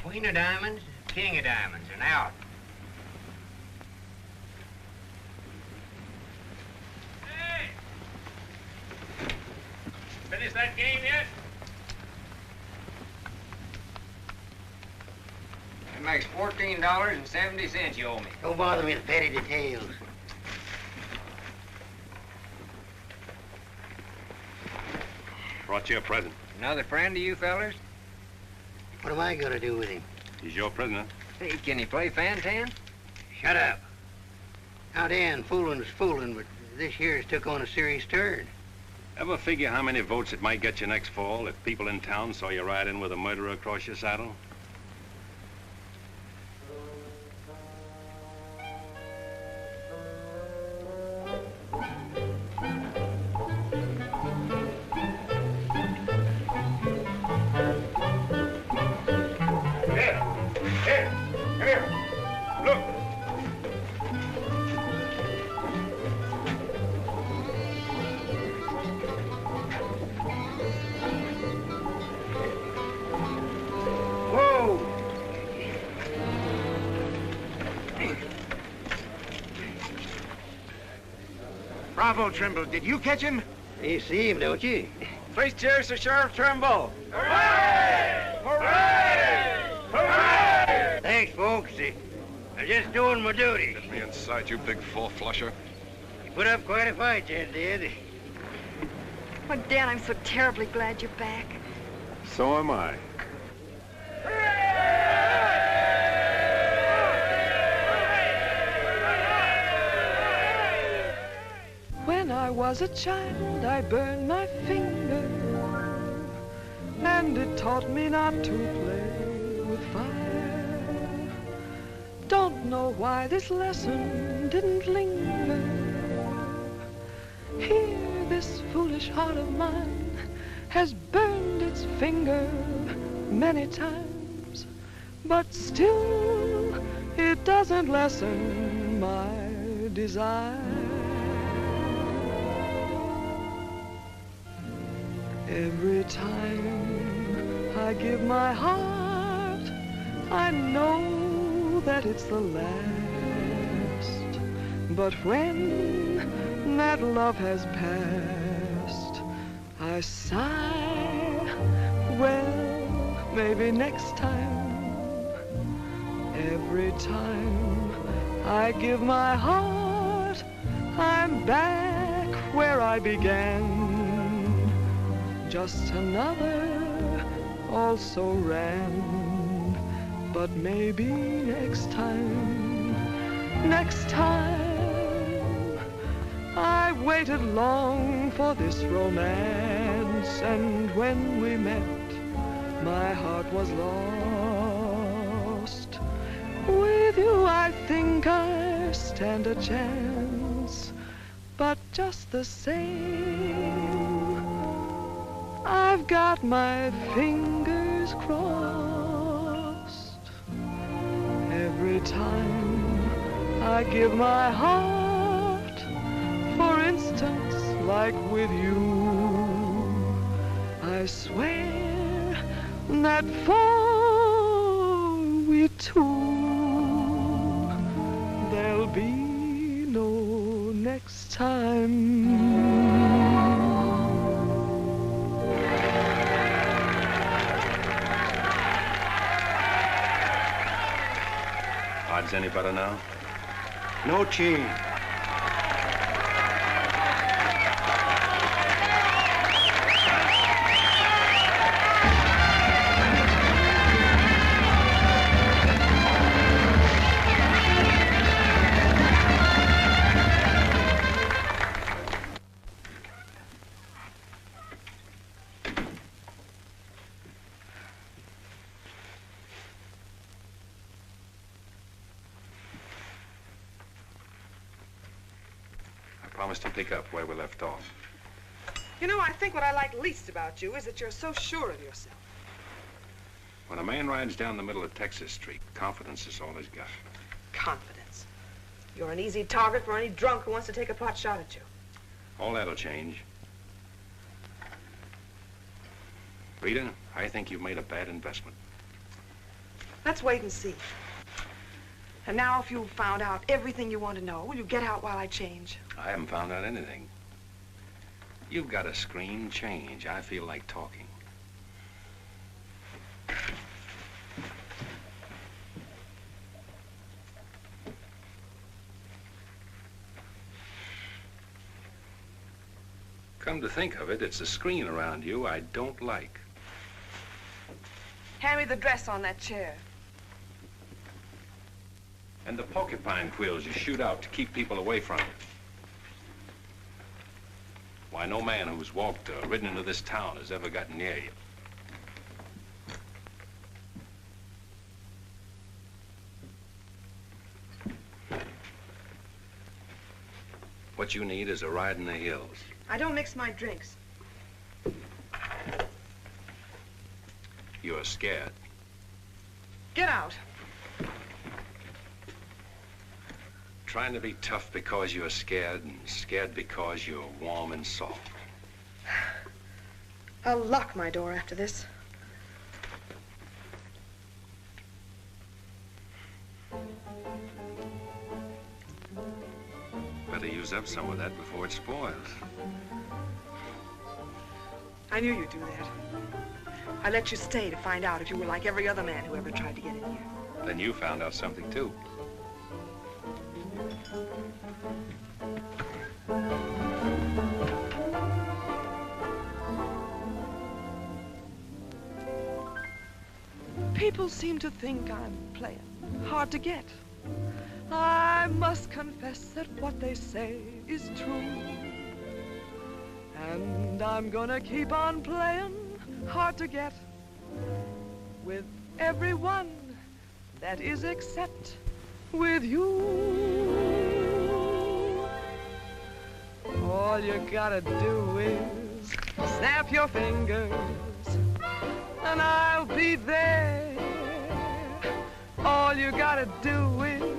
Queen of diamonds, king of diamonds, and out. Hey! Finish that game yet? That makes $14.70 you owe me. Don't bother me with petty details. Brought you a present. Another friend of you fellers? What am I gonna do with him? He's your prisoner. Hey, can he play fan-tan? Shut up. Now, Dan, fooling's fooling, but this year's took on a serious turn. Ever figure how many votes it might get you next fall if people in town saw you ride in with a murderer across your saddle? Bravo, Trimble. Did you catch him? You see him, don't you? Please cheers to Sheriff Trimble. Hooray! Hooray! Hooray! Thanks, folks. I'm just doing my duty. Get me inside, you big four-flusher. You put up quite a fight, Jen did. Oh, Dan, I'm so terribly glad you're back. So am I. When I was a child, I burned my finger, and it taught me not to play with fire. Don't know why this lesson didn't linger. Here, this foolish heart of mine has burned its finger many times, but still it doesn't lessen my desire. Every time I give my heart, I know that it's the last. But when that love has passed, I sigh, well, maybe next time. Every time I give my heart, I'm back where I began. Just another also ran, but maybe next time, I waited long for this romance, and when we met, my heart was lost. With you, I think I stand a chance, but just the same, I've got my fingers crossed. Every time I give my heart, for instance, like with you, I swear that for we two, there'll be no next time. Odds any better now? No change. Promise to pick up where we left off. You know, I think what I like least about you is that you're so sure of yourself. When a man rides down the middle of Texas Street, confidence is all he's got. Confidence. You're an easy target for any drunk who wants to take a pot shot at you. All that'll change. Rita, I think you've made a bad investment. Let's wait and see. And now, if you've found out everything you want to know, will you get out while I change? I haven't found out anything. You've got a scream change. I feel like talking. Come to think of it, it's the screen around you I don't like. Hand me the dress on that chair. And the porcupine quills you shoot out to keep people away from you. Why, no man who's walked or ridden into this town has ever gotten near you. What you need is a ride in the hills. I don't mix my drinks. You're scared. Get out. Trying to be tough because you're scared, and scared because you're warm and soft. I'll lock my door after this. Better use up some of that before it spoils. I knew you'd do that. I let you stay to find out if you were like every other man who ever tried to get in here. Then you found out something, too. People seem to think I'm playing hard to get. I must confess that what they say is true. And I'm gonna keep on playing hard to get with everyone that is except with you. All you gotta do is snap your fingers and I'll be there. All you gotta do is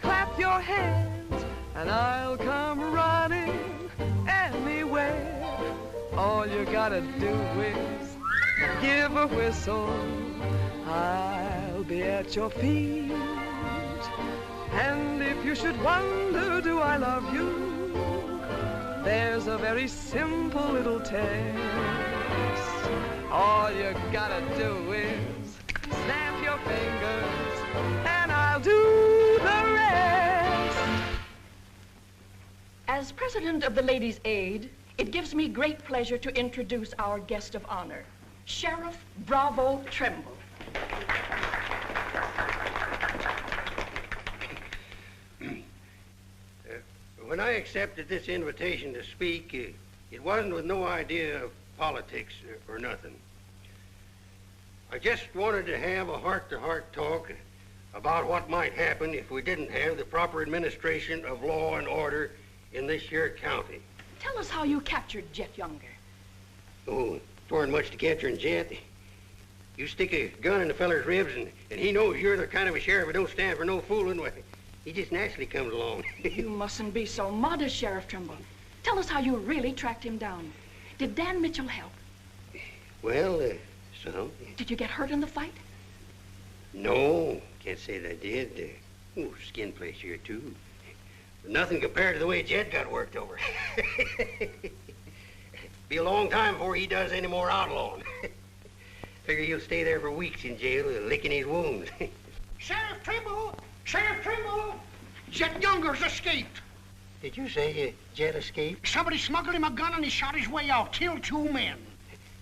clap your hands and I'll come running anywhere. All you gotta do is give a whistle. I'll be at your feet. And if you should wonder, do I love you? There's a very simple little test. All you gotta do is snap your fingers and I'll do the rest. As president of the Ladies' Aid, it gives me great pleasure to introduce our guest of honor, Sheriff Bravo Trimble. When I accepted this invitation to speak, it wasn't with no idea of politics or nothing. I just wanted to have a heart-to-heart talk about what might happen if we didn't have the proper administration of law and order in this here county. Tell us how you captured Jet Younger. Oh, there weren't much to capture in Jet. You stick a gun in the feller's ribs and he knows you're the kind of a sheriff who don't stand for no fooling. Well, he just naturally comes along. You mustn't be so modest, Sheriff Trimble. Tell us how you really tracked him down. Did Dan Mitchell help? Well, some. Did you get hurt in the fight? No, can't say that I did. Skin place here, too. But nothing compared to the way Jet got worked over. Be a long time before he does any more outlawing. Figure he'll stay there for weeks in jail, licking his wounds. Sheriff Trimble, Sheriff Trimble, Jet Younger's escaped. Did you say Jet escaped? Somebody smuggled him a gun and he shot his way out, killed 2 men.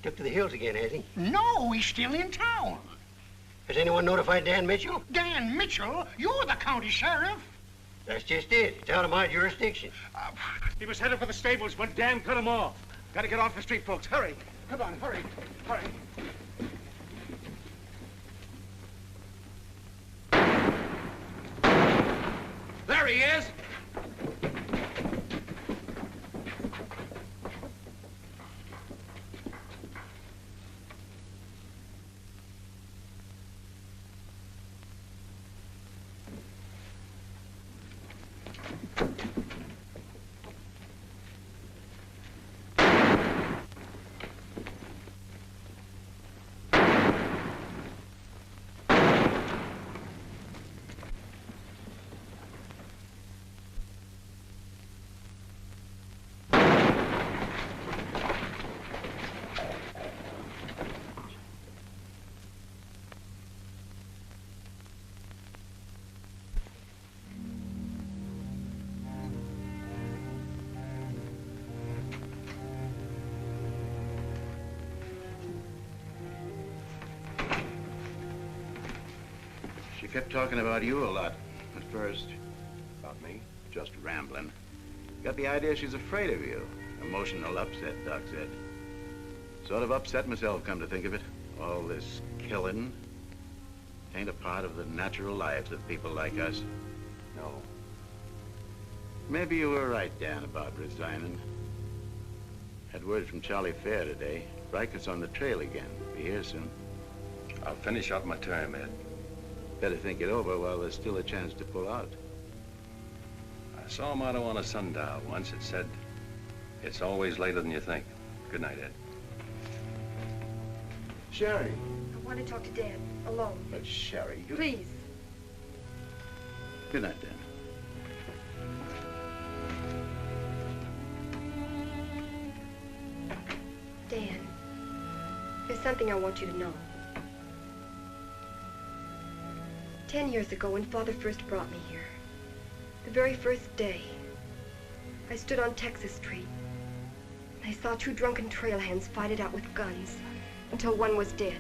Took to the hills again, has he? No, he's still in town. Has anyone notified Dan Mitchell? Dan Mitchell? You're the county sheriff. That's just it. It's out of my jurisdiction. He was headed for the stables, but Dan cut him off. Gotta get off the street, folks. Hurry. Come on, hurry, hurry. There he is. She kept talking about you a lot at first. About me? Just rambling. Got the idea she's afraid of you. Emotional upset, Doc said. Sort of upset myself, come to think of it. All this killing ain't a part of the natural lives of people like us. No. Maybe you were right, Dan, about resigning. Had word from Charlie Fair today. Reichert's on the trail again. Be here soon. I'll finish out my term, Ed. Better think it over while there's still a chance to pull out. I saw a motto on a sundial once. It said, "It's always later than you think." Good night, Ed. Sherry. I want to talk to Dad, alone. But Sherry, you... Please. Good night, Dan. Dan, there's something I want you to know. 10 years ago, when Father first brought me here, the very first day, I stood on Texas Street. I saw 2 drunken trail hands fight it out with guns until one was dead.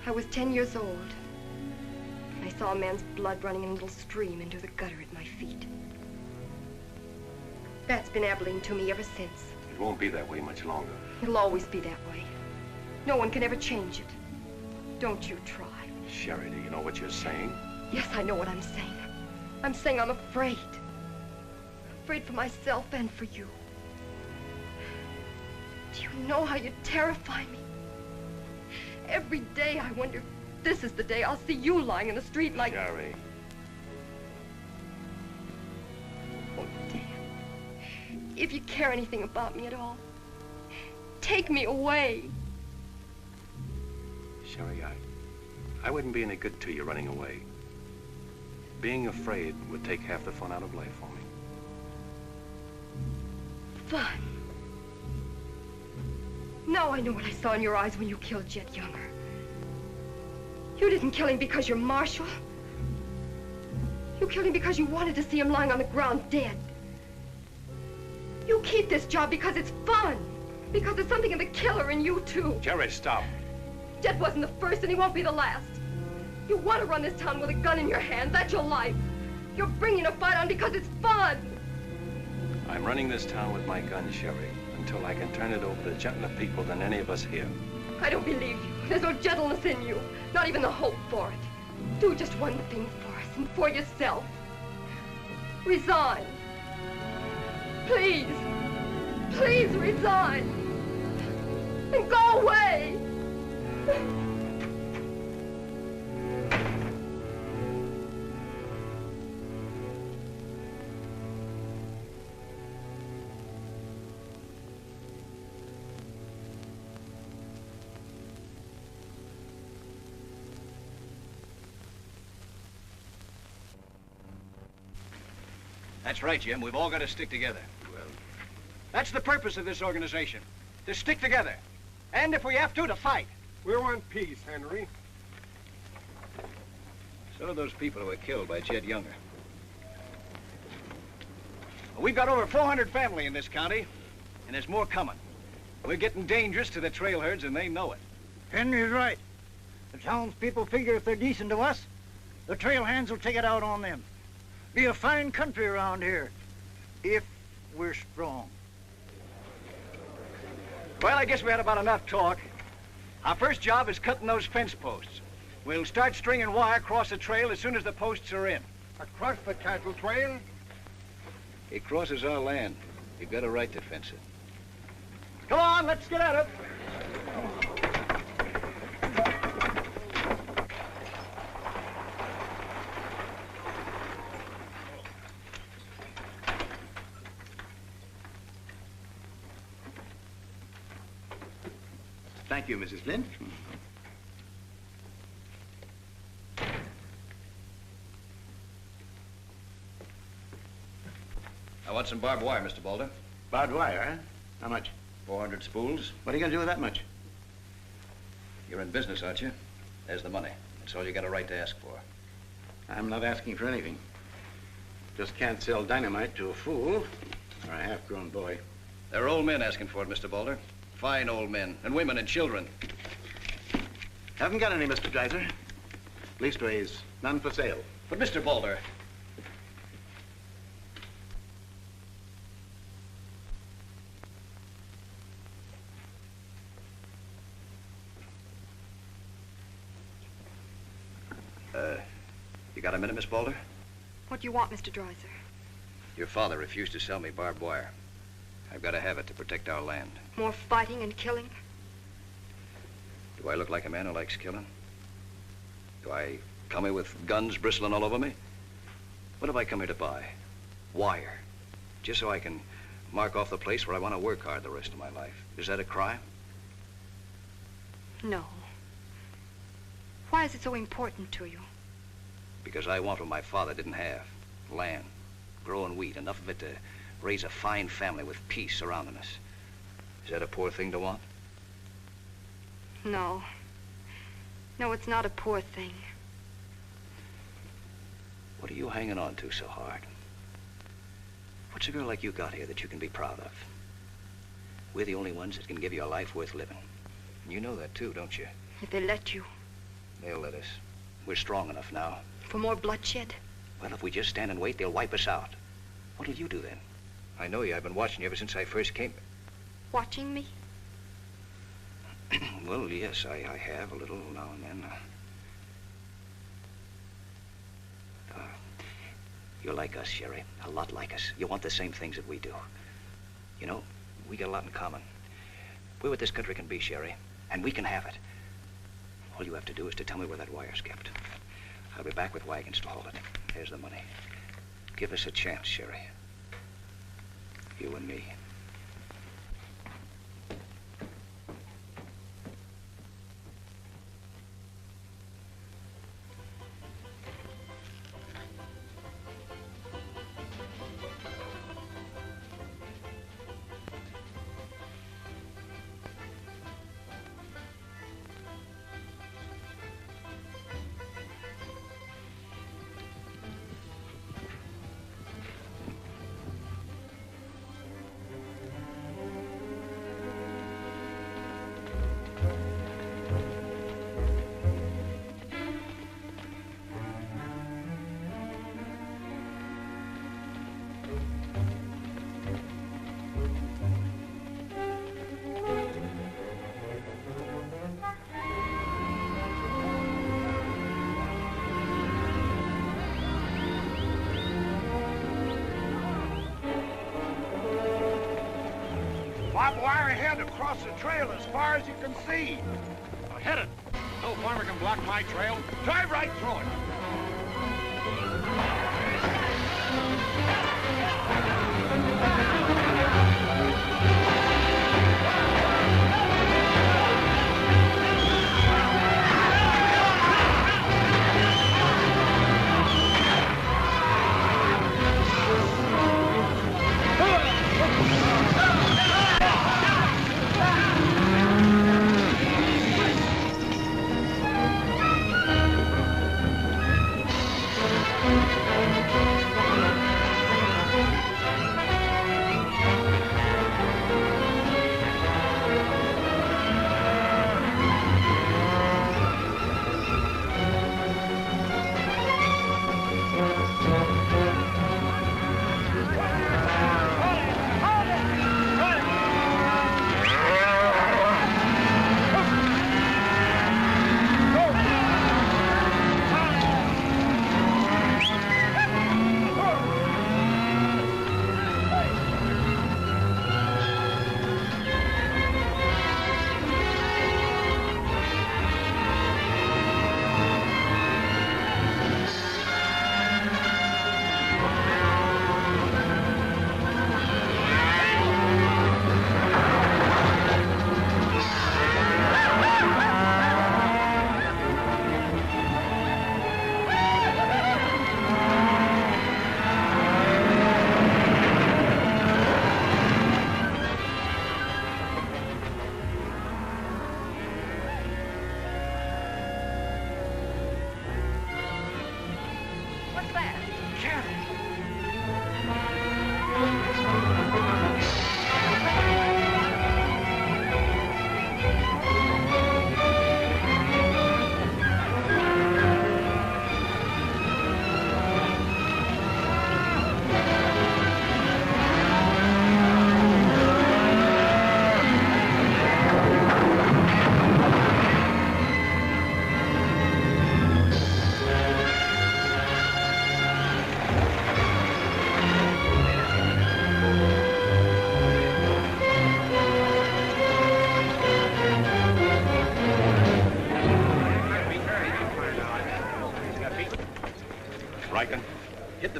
I was 10 years old. I saw a man's blood running in a little stream into the gutter at my feet. That's been Abilene to me ever since. It won't be that way much longer. It'll always be that way. No one can ever change it. Don't you try. Sherry, do you know what you're saying? Yes, I know what I'm saying. I'm saying I'm afraid. Afraid for myself and for you. Do you know how you terrify me? Every day I wonder if this is the day I'll see you lying in the street like... Sherry. Oh, Dan. If you care anything about me at all, take me away. Sherry, I wouldn't be any good to you running away. Being afraid would take half the fun out of life for me. Fun. Now I know what I saw in your eyes when you killed Jet Younger. You didn't kill him because you're Marshal. You killed him because you wanted to see him lying on the ground dead. You keep this job because it's fun. Because there's something in the killer in you, too. Jerry, stop. Jet wasn't the first, and he won't be the last. You want to run this town with a gun in your hand. That's your life. You're bringing a fight on because it's fun. I'm running this town with my gun, Sherry, until I can turn it over to gentler people than any of us here. I don't believe you. There's no gentleness in you. Not even the hope for it. Do just one thing for us and for yourself. Resign. Please. Please resign. And go away. That's right, Jim. We've all got to stick together. Well, that's the purpose of this organization. To stick together. And if we have to fight. We want peace, Henry. So do those people who were killed by Chet Younger. We've got over 400 family in this county, and there's more coming. We're getting dangerous to the trail herds, and they know it. Henry's right. The townspeople figure if they're decent to us, the trail hands will take it out on them. Be a fine country around here, if we're strong. Well, I guess we had about enough talk. Our first job is cutting those fence posts. We'll start stringing wire across the trail as soon as the posts are in. Across the cattle trail? It crosses our land. You've got a right to fence it. Come on, let's get at it. Thank you, Mrs. Flint. I want some barbed wire, Mr. Boulder. Barbed wire, huh? How much? 400 spools. What are you going to do with that much? You're in business, aren't you? There's the money. That's all you got a right to ask for. I'm not asking for anything. Just can't sell dynamite to a fool or a half-grown boy. There are old men asking for it, Mr. Boulder. Fine old men, and women and children. Haven't got any, Mr. Dreiser. Leastways, none for sale. But, Mr. Boulder... You got a minute, Miss Boulder? What do you want, Mr. Dreiser? Your father refused to sell me barbed wire. I've got to have it to protect our land. More fighting and killing? Do I look like a man who likes killing? Do I come here with guns bristling all over me? What have I come here to buy? Wire. Just so I can mark off the place where I want to work hard the rest of my life. Is that a crime? No. Why is it so important to you? Because I want what my father didn't have. Land, growing wheat, enough of it to raise a fine family with peace surrounding us. Is that a poor thing to want? No. No, it's not a poor thing. What are you hanging on to so hard? What's a girl like you got here that you can be proud of? We're the only ones that can give you a life worth living. And you know that too, don't you? If they let you. They'll let us. We're strong enough now. For more bloodshed? Well, if we just stand and wait, they'll wipe us out. What'll you do then? I know you. I've been watching you ever since I first came. Watching me? Well, yes, I have a little now and then. You're like us, Sherry. A lot like us. You want the same things that we do. You know, we got a lot in common. We're what this country can be, Sherry, and we can have it. All you have to do is to tell me where that wire's kept. I'll be back with wagons to haul it. Here's the money. Give us a chance, Sherry. You and me. Barbed wire ahead across the trail as far as you can see. Now hit it. No farmer can block my trail. Drive right through it.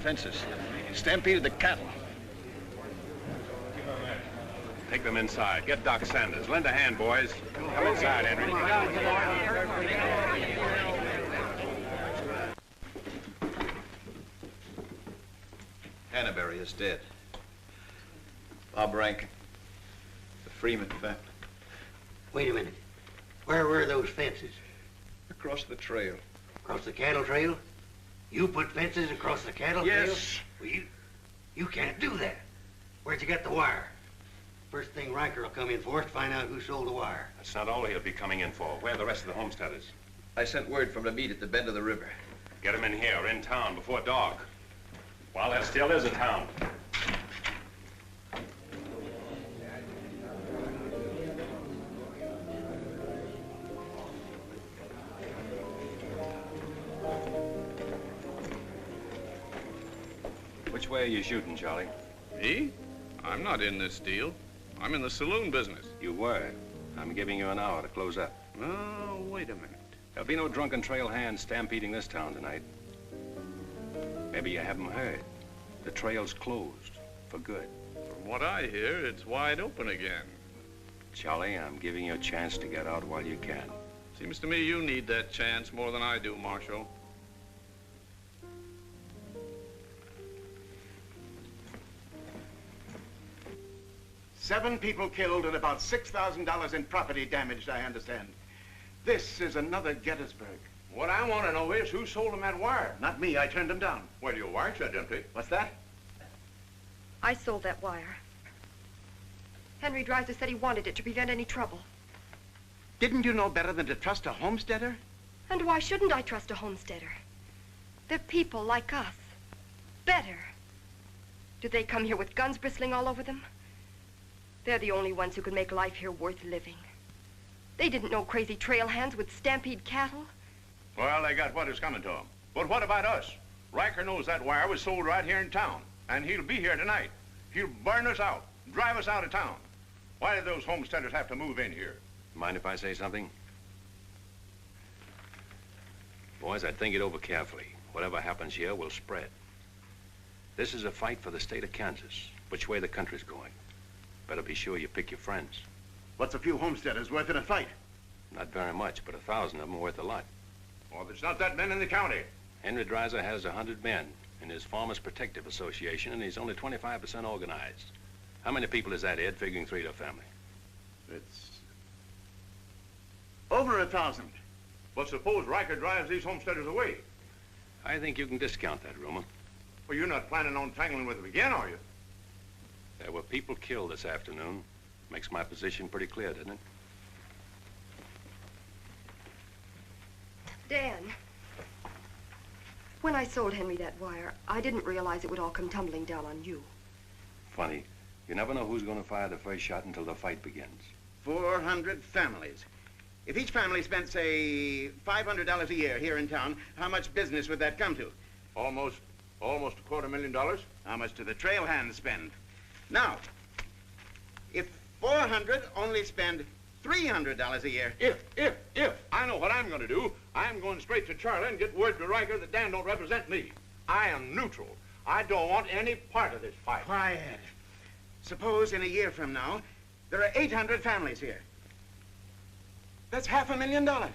fences. Stampeded the cattle. Take them inside. Get Doc Sanders. Lend a hand, boys. Come inside, Henry. Hannaberry is dead. Bob Rankin. The Freeman family. Wait a minute. Where were those fences? Across the trail. Across the cattle trail? You put fences across the cattle trail? Yes. Well, you can't do that. Where'd you get the wire? First thing Riker will come in for is to find out who sold the wire. That's not all he'll be coming in for. Where are the rest of the homesteaders? I sent word from the meet at the bend of the river. Get them in here, in town, before dark. While there still is a town. Which way are you shooting, Charlie? Me? I'm not in this deal. I'm in the saloon business. You were. I'm giving you an hour to close up. Oh, wait a minute. There'll be no drunken trail hands stampeding this town tonight. Maybe you haven't heard. The trail's closed for good. From what I hear, it's wide open again. Charlie, I'm giving you a chance to get out while you can. Seems to me you need that chance more than I do, Marshal. Seven people killed and about $6,000 in property damaged, I understand. This is another Gettysburg. What I want to know is who sold him that wire? Not me, I turned them down. Well, your wire said empty. What's that? I sold that wire. Henry Dreiser said he wanted it to prevent any trouble. Didn't you know better than to trust a homesteader? And why shouldn't I trust a homesteader? They're people like us. Better. Do they come here with guns bristling all over them? They're the only ones who can make life here worth living. They didn't know crazy trail hands would stampede cattle. Well, they got what is coming to them. But what about us? Riker knows that wire was sold right here in town, and he'll be here tonight. He'll burn us out, drive us out of town. Why did those homesteaders have to move in here? Mind if I say something? Boys, I'd think it over carefully. Whatever happens here will spread. This is a fight for the state of Kansas. Which way the country's going. Better be sure you pick your friends. What's a few homesteaders worth in a fight? Not very much, but 1,000 of them are worth a lot. Well, there's not that many in the county. Henry Dreiser has 100 men in his Farmers Protective Association, and he's only 25% organized. How many people is that, Ed, figuring 3 to a family? It's over 1,000. But suppose Riker drives these homesteaders away. I think you can discount that rumor. Well, you're not planning on tangling with them again, are you? There were people killed this afternoon. Makes my position pretty clear, doesn't it? Dan, when I sold Henry that wire, I didn't realize it would all come tumbling down on you. Funny. You never know who's going to fire the first shot until the fight begins. 400 families. If each family spent, say, $500 a year here in town, how much business would that come to? Almost $250,000. How much do the trail hands spend? Now, if 400 only spend $300 a year. If. I know what I'm going to do. I'm going straight to Charlie and get word to Riker that Dan don't represent me. I am neutral. I don't want any part of this fight. Quiet. Suppose in a year from now, there are 800 families here. That's $500,000.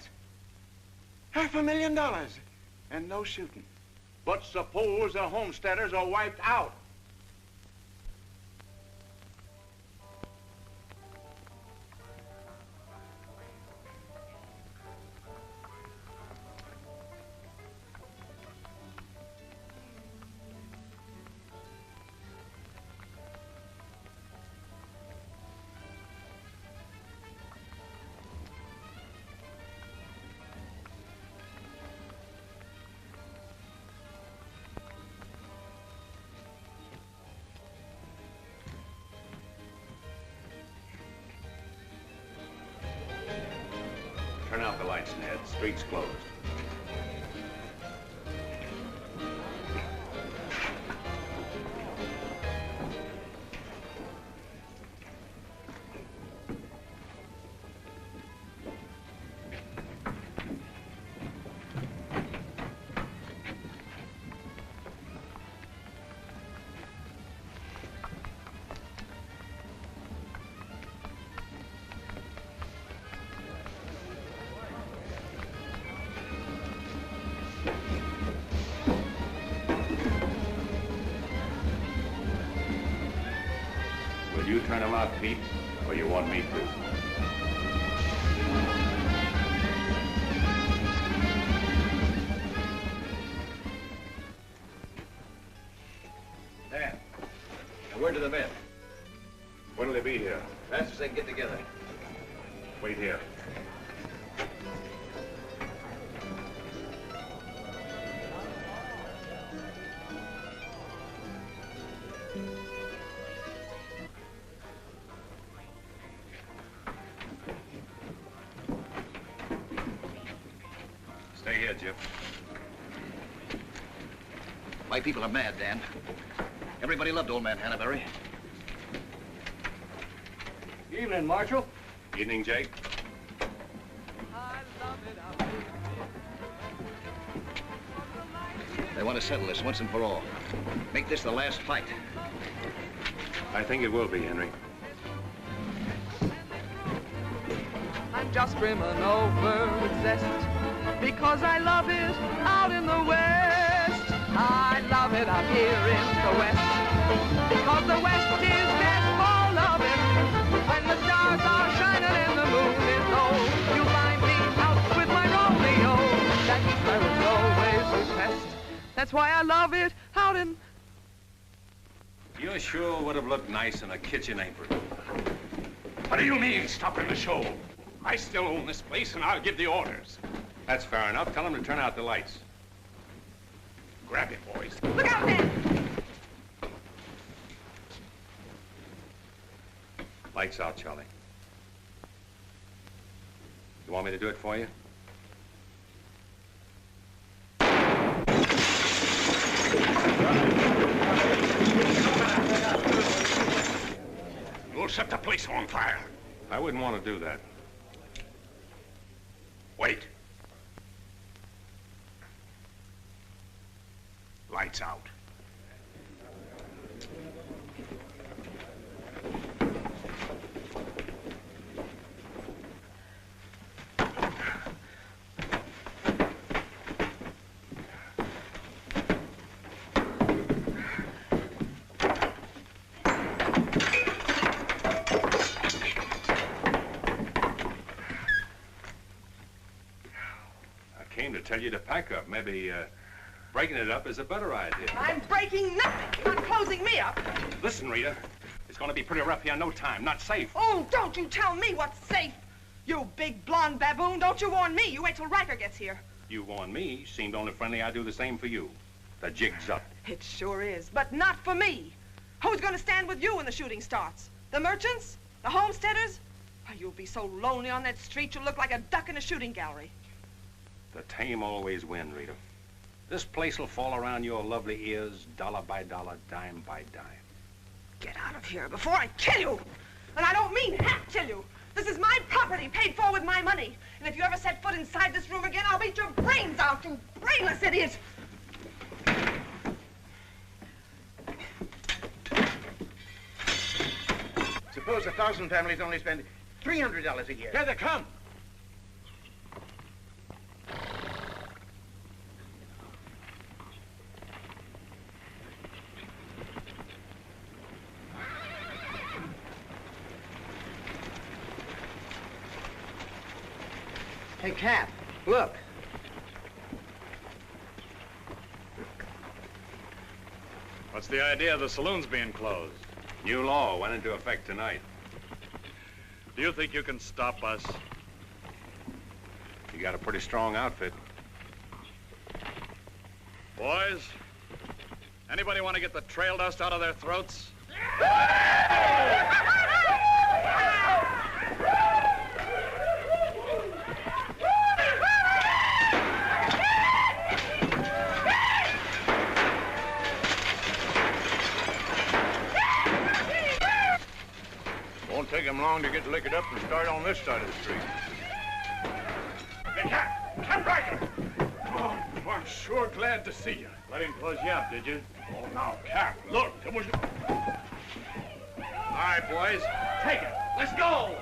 $500,000. And no shooting. But suppose the homesteaders are wiped out. Turn out the lights, Ned. Street's closed. you turn him out, Pete, or you want me to? Dan, a word to the men. When'll they be here? Fast as they can get together. Wait here. Stay here, Jip. My people are mad, Dan. Everybody loved old man Hannaberry. Evening, Marshal. Evening, Jake. They want to settle this once and for all. Make this the last fight. I think it will be, Henry. I'm just brimming over with zest because I love it out in the West. I love it out here in the West because the West is best for loving. When the stars are shining and the moon is low, you'll find me out with my Romeo. That sparrow's always his best. That's why I love it out in... You sure would have looked nice in a kitchen apron. What do you mean, stopping the show? I still own this place, and I'll give the orders. That's fair enough. Tell them to turn out the lights. Grab it, boys. Look out, man! Lights out, Charlie. You want me to do it for you? You'll set the place on fire. I wouldn't want to do that. Wait. Lights out. Tell you to pack up. Maybe breaking it up is a better idea. I'm breaking nothing. You're not closing me up. Listen, Rita, it's going to be pretty rough here in no time. Not safe. Oh, don't you tell me what's safe. You big blonde baboon, don't you warn me. You wait till Riker gets here. You warn me. Seemed only friendly I'd do the same for you. The jig's up. It sure is, but not for me. Who's going to stand with you when the shooting starts? The merchants? The homesteaders? Oh, you'll be so lonely on that street you'll look like a duck in a shooting gallery. The tame always win, Rita. This place will fall around your lovely ears, dollar by dollar, dime by dime. Get out of here before I kill you! And I don't mean half kill you. This is my property, paid for with my money. And if you ever set foot inside this room again, I'll beat your brains out, you brainless idiot! Suppose 1,000 families only spend $300 a year. Here they come. Hey, Cap, look. What's the idea of the saloons being closed? New law went into effect tonight. Do you think you can stop us? You got a pretty strong outfit. Boys, anybody want to get the trail dust out of their throats? Won't take him long to get liquored up and start on this side of the street. Hey, Cap Riker! Oh, I'm sure glad to see you. Let him close you up, did you? Oh, now, Cap, look, it was... All right, boys, Take it. Let's go!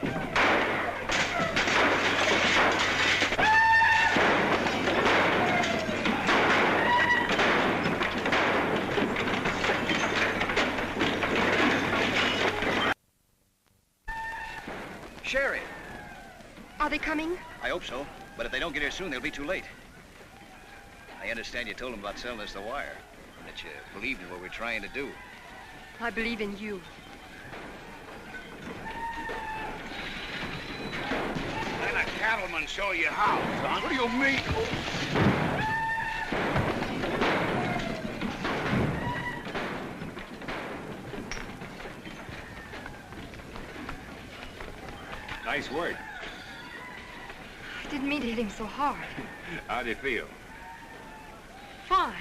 Sherry. Are they coming? I hope so. But if they don't get here soon, they'll be too late. I understand you told them about selling us the wire. And that you believed in what we're trying to do. I believe in you. Let a cattleman show you how, son. What do you mean? Nice work. I didn't mean to hit him so hard. How do you feel? Fine.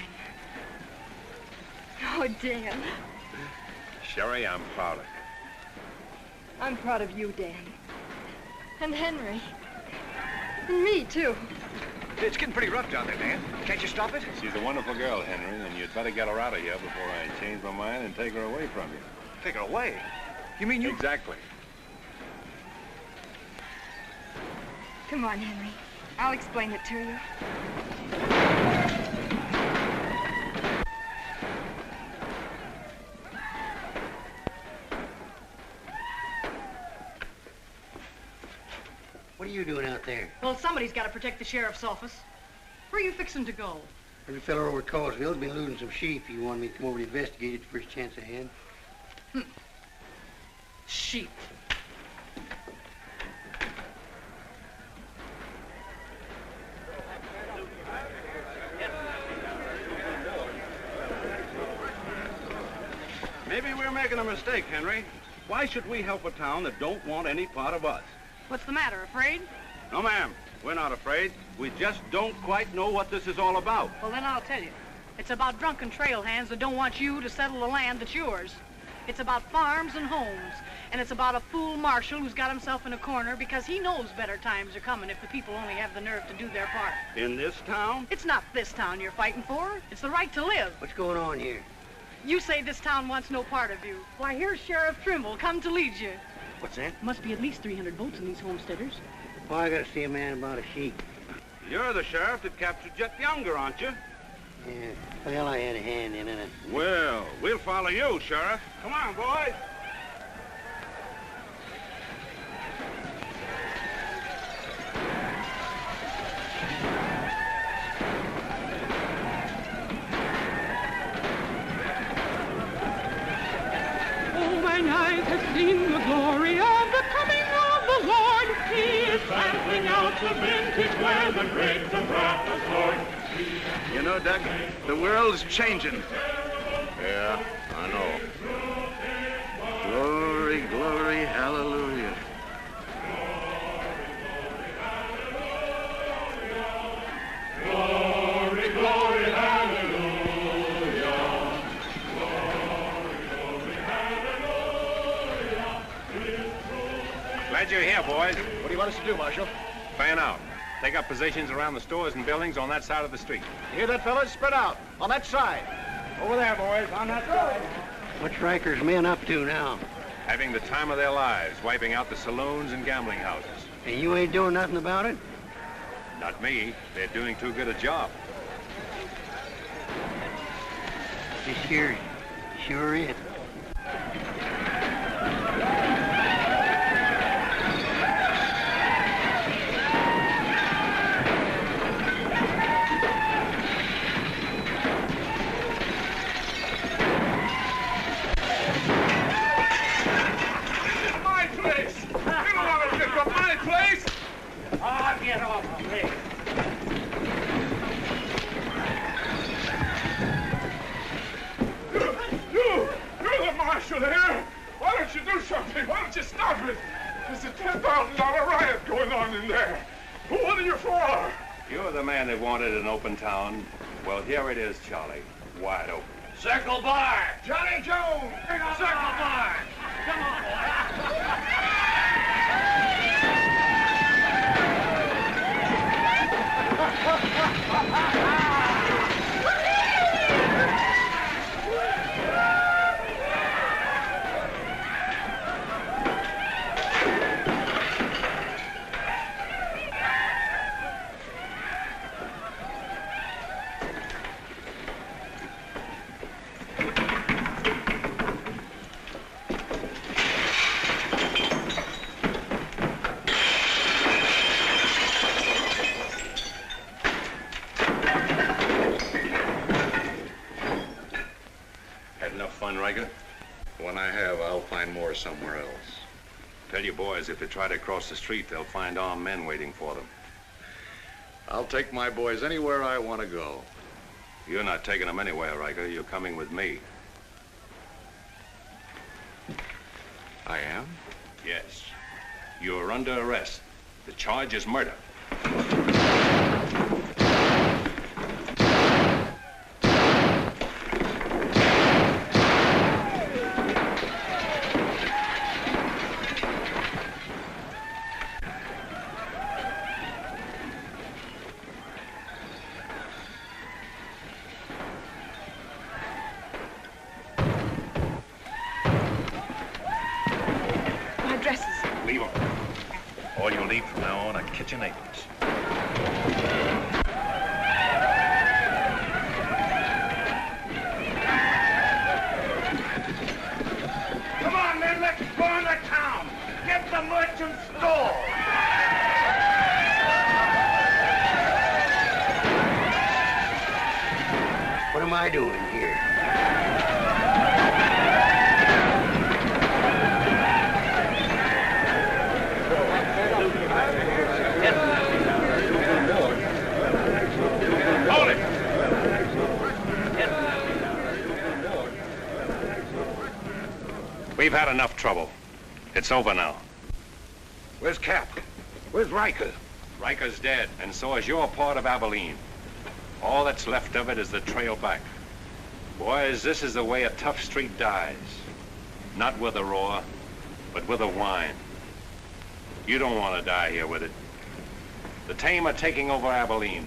Oh, Dan. Sherry, I'm proud of you. I'm proud of you, Dan. And Henry. And me, too. It's getting pretty rough down there, Dan. Can't you stop it? She's a wonderful girl, Henry, and you'd better get her out of here before I change my mind and take her away from you. Take her away? You mean you... Exactly. Come on, Henry. I'll explain it to you. What are you doing out there? Well, somebody's got to protect the sheriff's office. Where are you fixing to go? Every fellow over at Causeville's been losing some sheep. You wanted me to come over and investigate it the first chance I had. Sheep. Maybe we're making a mistake, Henry. Why should we help a town that don't want any part of us? What's the matter, afraid? No, ma'am. We're not afraid. We just don't quite know what this is all about. Well, then I'll tell you. It's about drunken trail hands that don't want you to settle the land that's yours. It's about farms and homes. And it's about a fool marshal who's got himself in a corner because he knows better times are coming if the people only have the nerve to do their part. In this town? It's not this town you're fighting for. It's the right to live. What's going on here? You say this town wants no part of you. Why, here's Sheriff Trimble come to lead you. What's that? Must be at least 300 votes in these homesteaders. Well, I gotta see a man about a sheep. You're the sheriff that captured Jet Younger, aren't you? Yeah. Well, I had a hand in it. Well, we'll follow you, Sheriff. Come on, boys. Oh, mine eyes have seen the glory of the coming of the Lord. He is sampling out the vintage where the grapes of wrath are stored. You know, Doug, the world's changing. Yeah, I know. Glory, glory, hallelujah. Glory, glory, hallelujah. Glad you're here, boys. What do you want us to do, Marshal? Fan out. Take up positions around the stores and buildings on that side of the street. You hear that, fellas? Spread out. On that side. Over there, boys, on that side. What's Riker's men up to now? Having the time of their lives, wiping out the saloons and gambling houses. And you ain't doing nothing about it? Not me. They're doing too good a job. This here sure is. Get off of me. You're the marshal here. Why don't you do something? Why don't you stop it? There's a $10,000 riot going on in there. What are you for? You're the man that wanted an open town. Well, here it is, Charlie. Wide open. Circle Bar. Johnny Jones. Circle Bar. Come on, Had enough fun, Riker? When I have, I'll find more somewhere else. Tell your boys if they try to cross the street, they'll find armed men waiting for them. I'll take my boys anywhere I want to go. You're not taking them anywhere, Riker. You're coming with me. I am? Yes. You're under arrest. The charge is murder. Leave them. All you'll need from now on are kitchen aprons. Come on, men, let's burn the town. Get the merchant store. What am I doing here? Hold it! We've had enough trouble. It's over now. Where's Cap? Where's Riker? Riker's dead, and so is your part of Abilene. All that's left of it is the trail back. Boys, this is the way a tough street dies. Not with a roar, but with a whine. You don't want to die here with it. The tame are taking over Abilene,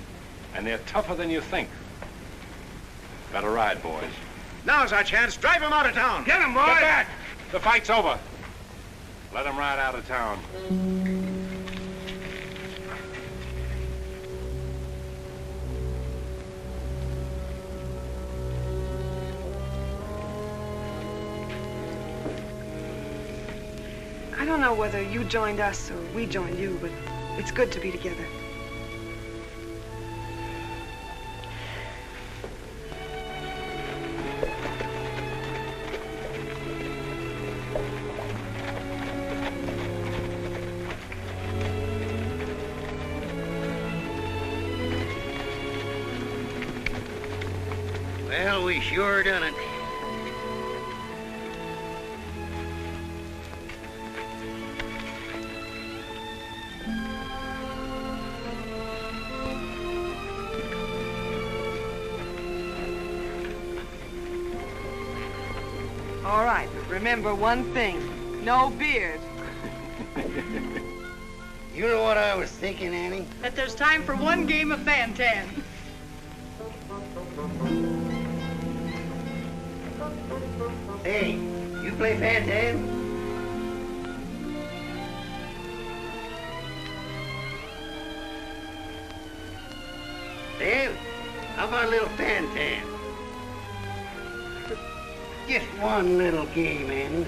and they're tougher than you think. Better ride, boys. Now's our chance. Drive him out of town. Get him, boys! Get back! The fight's over. Let him ride out of town. I don't know whether you joined us or we joined you, but it's good to be together. Well, we sure done it. All right, but remember one thing. No beard. You know what I was thinking, Annie? That there's time for one game of Fan-Tan. Hey, you play Fan-Tan? Dave, how about a little Fan-Tan? Just one little game, Annie.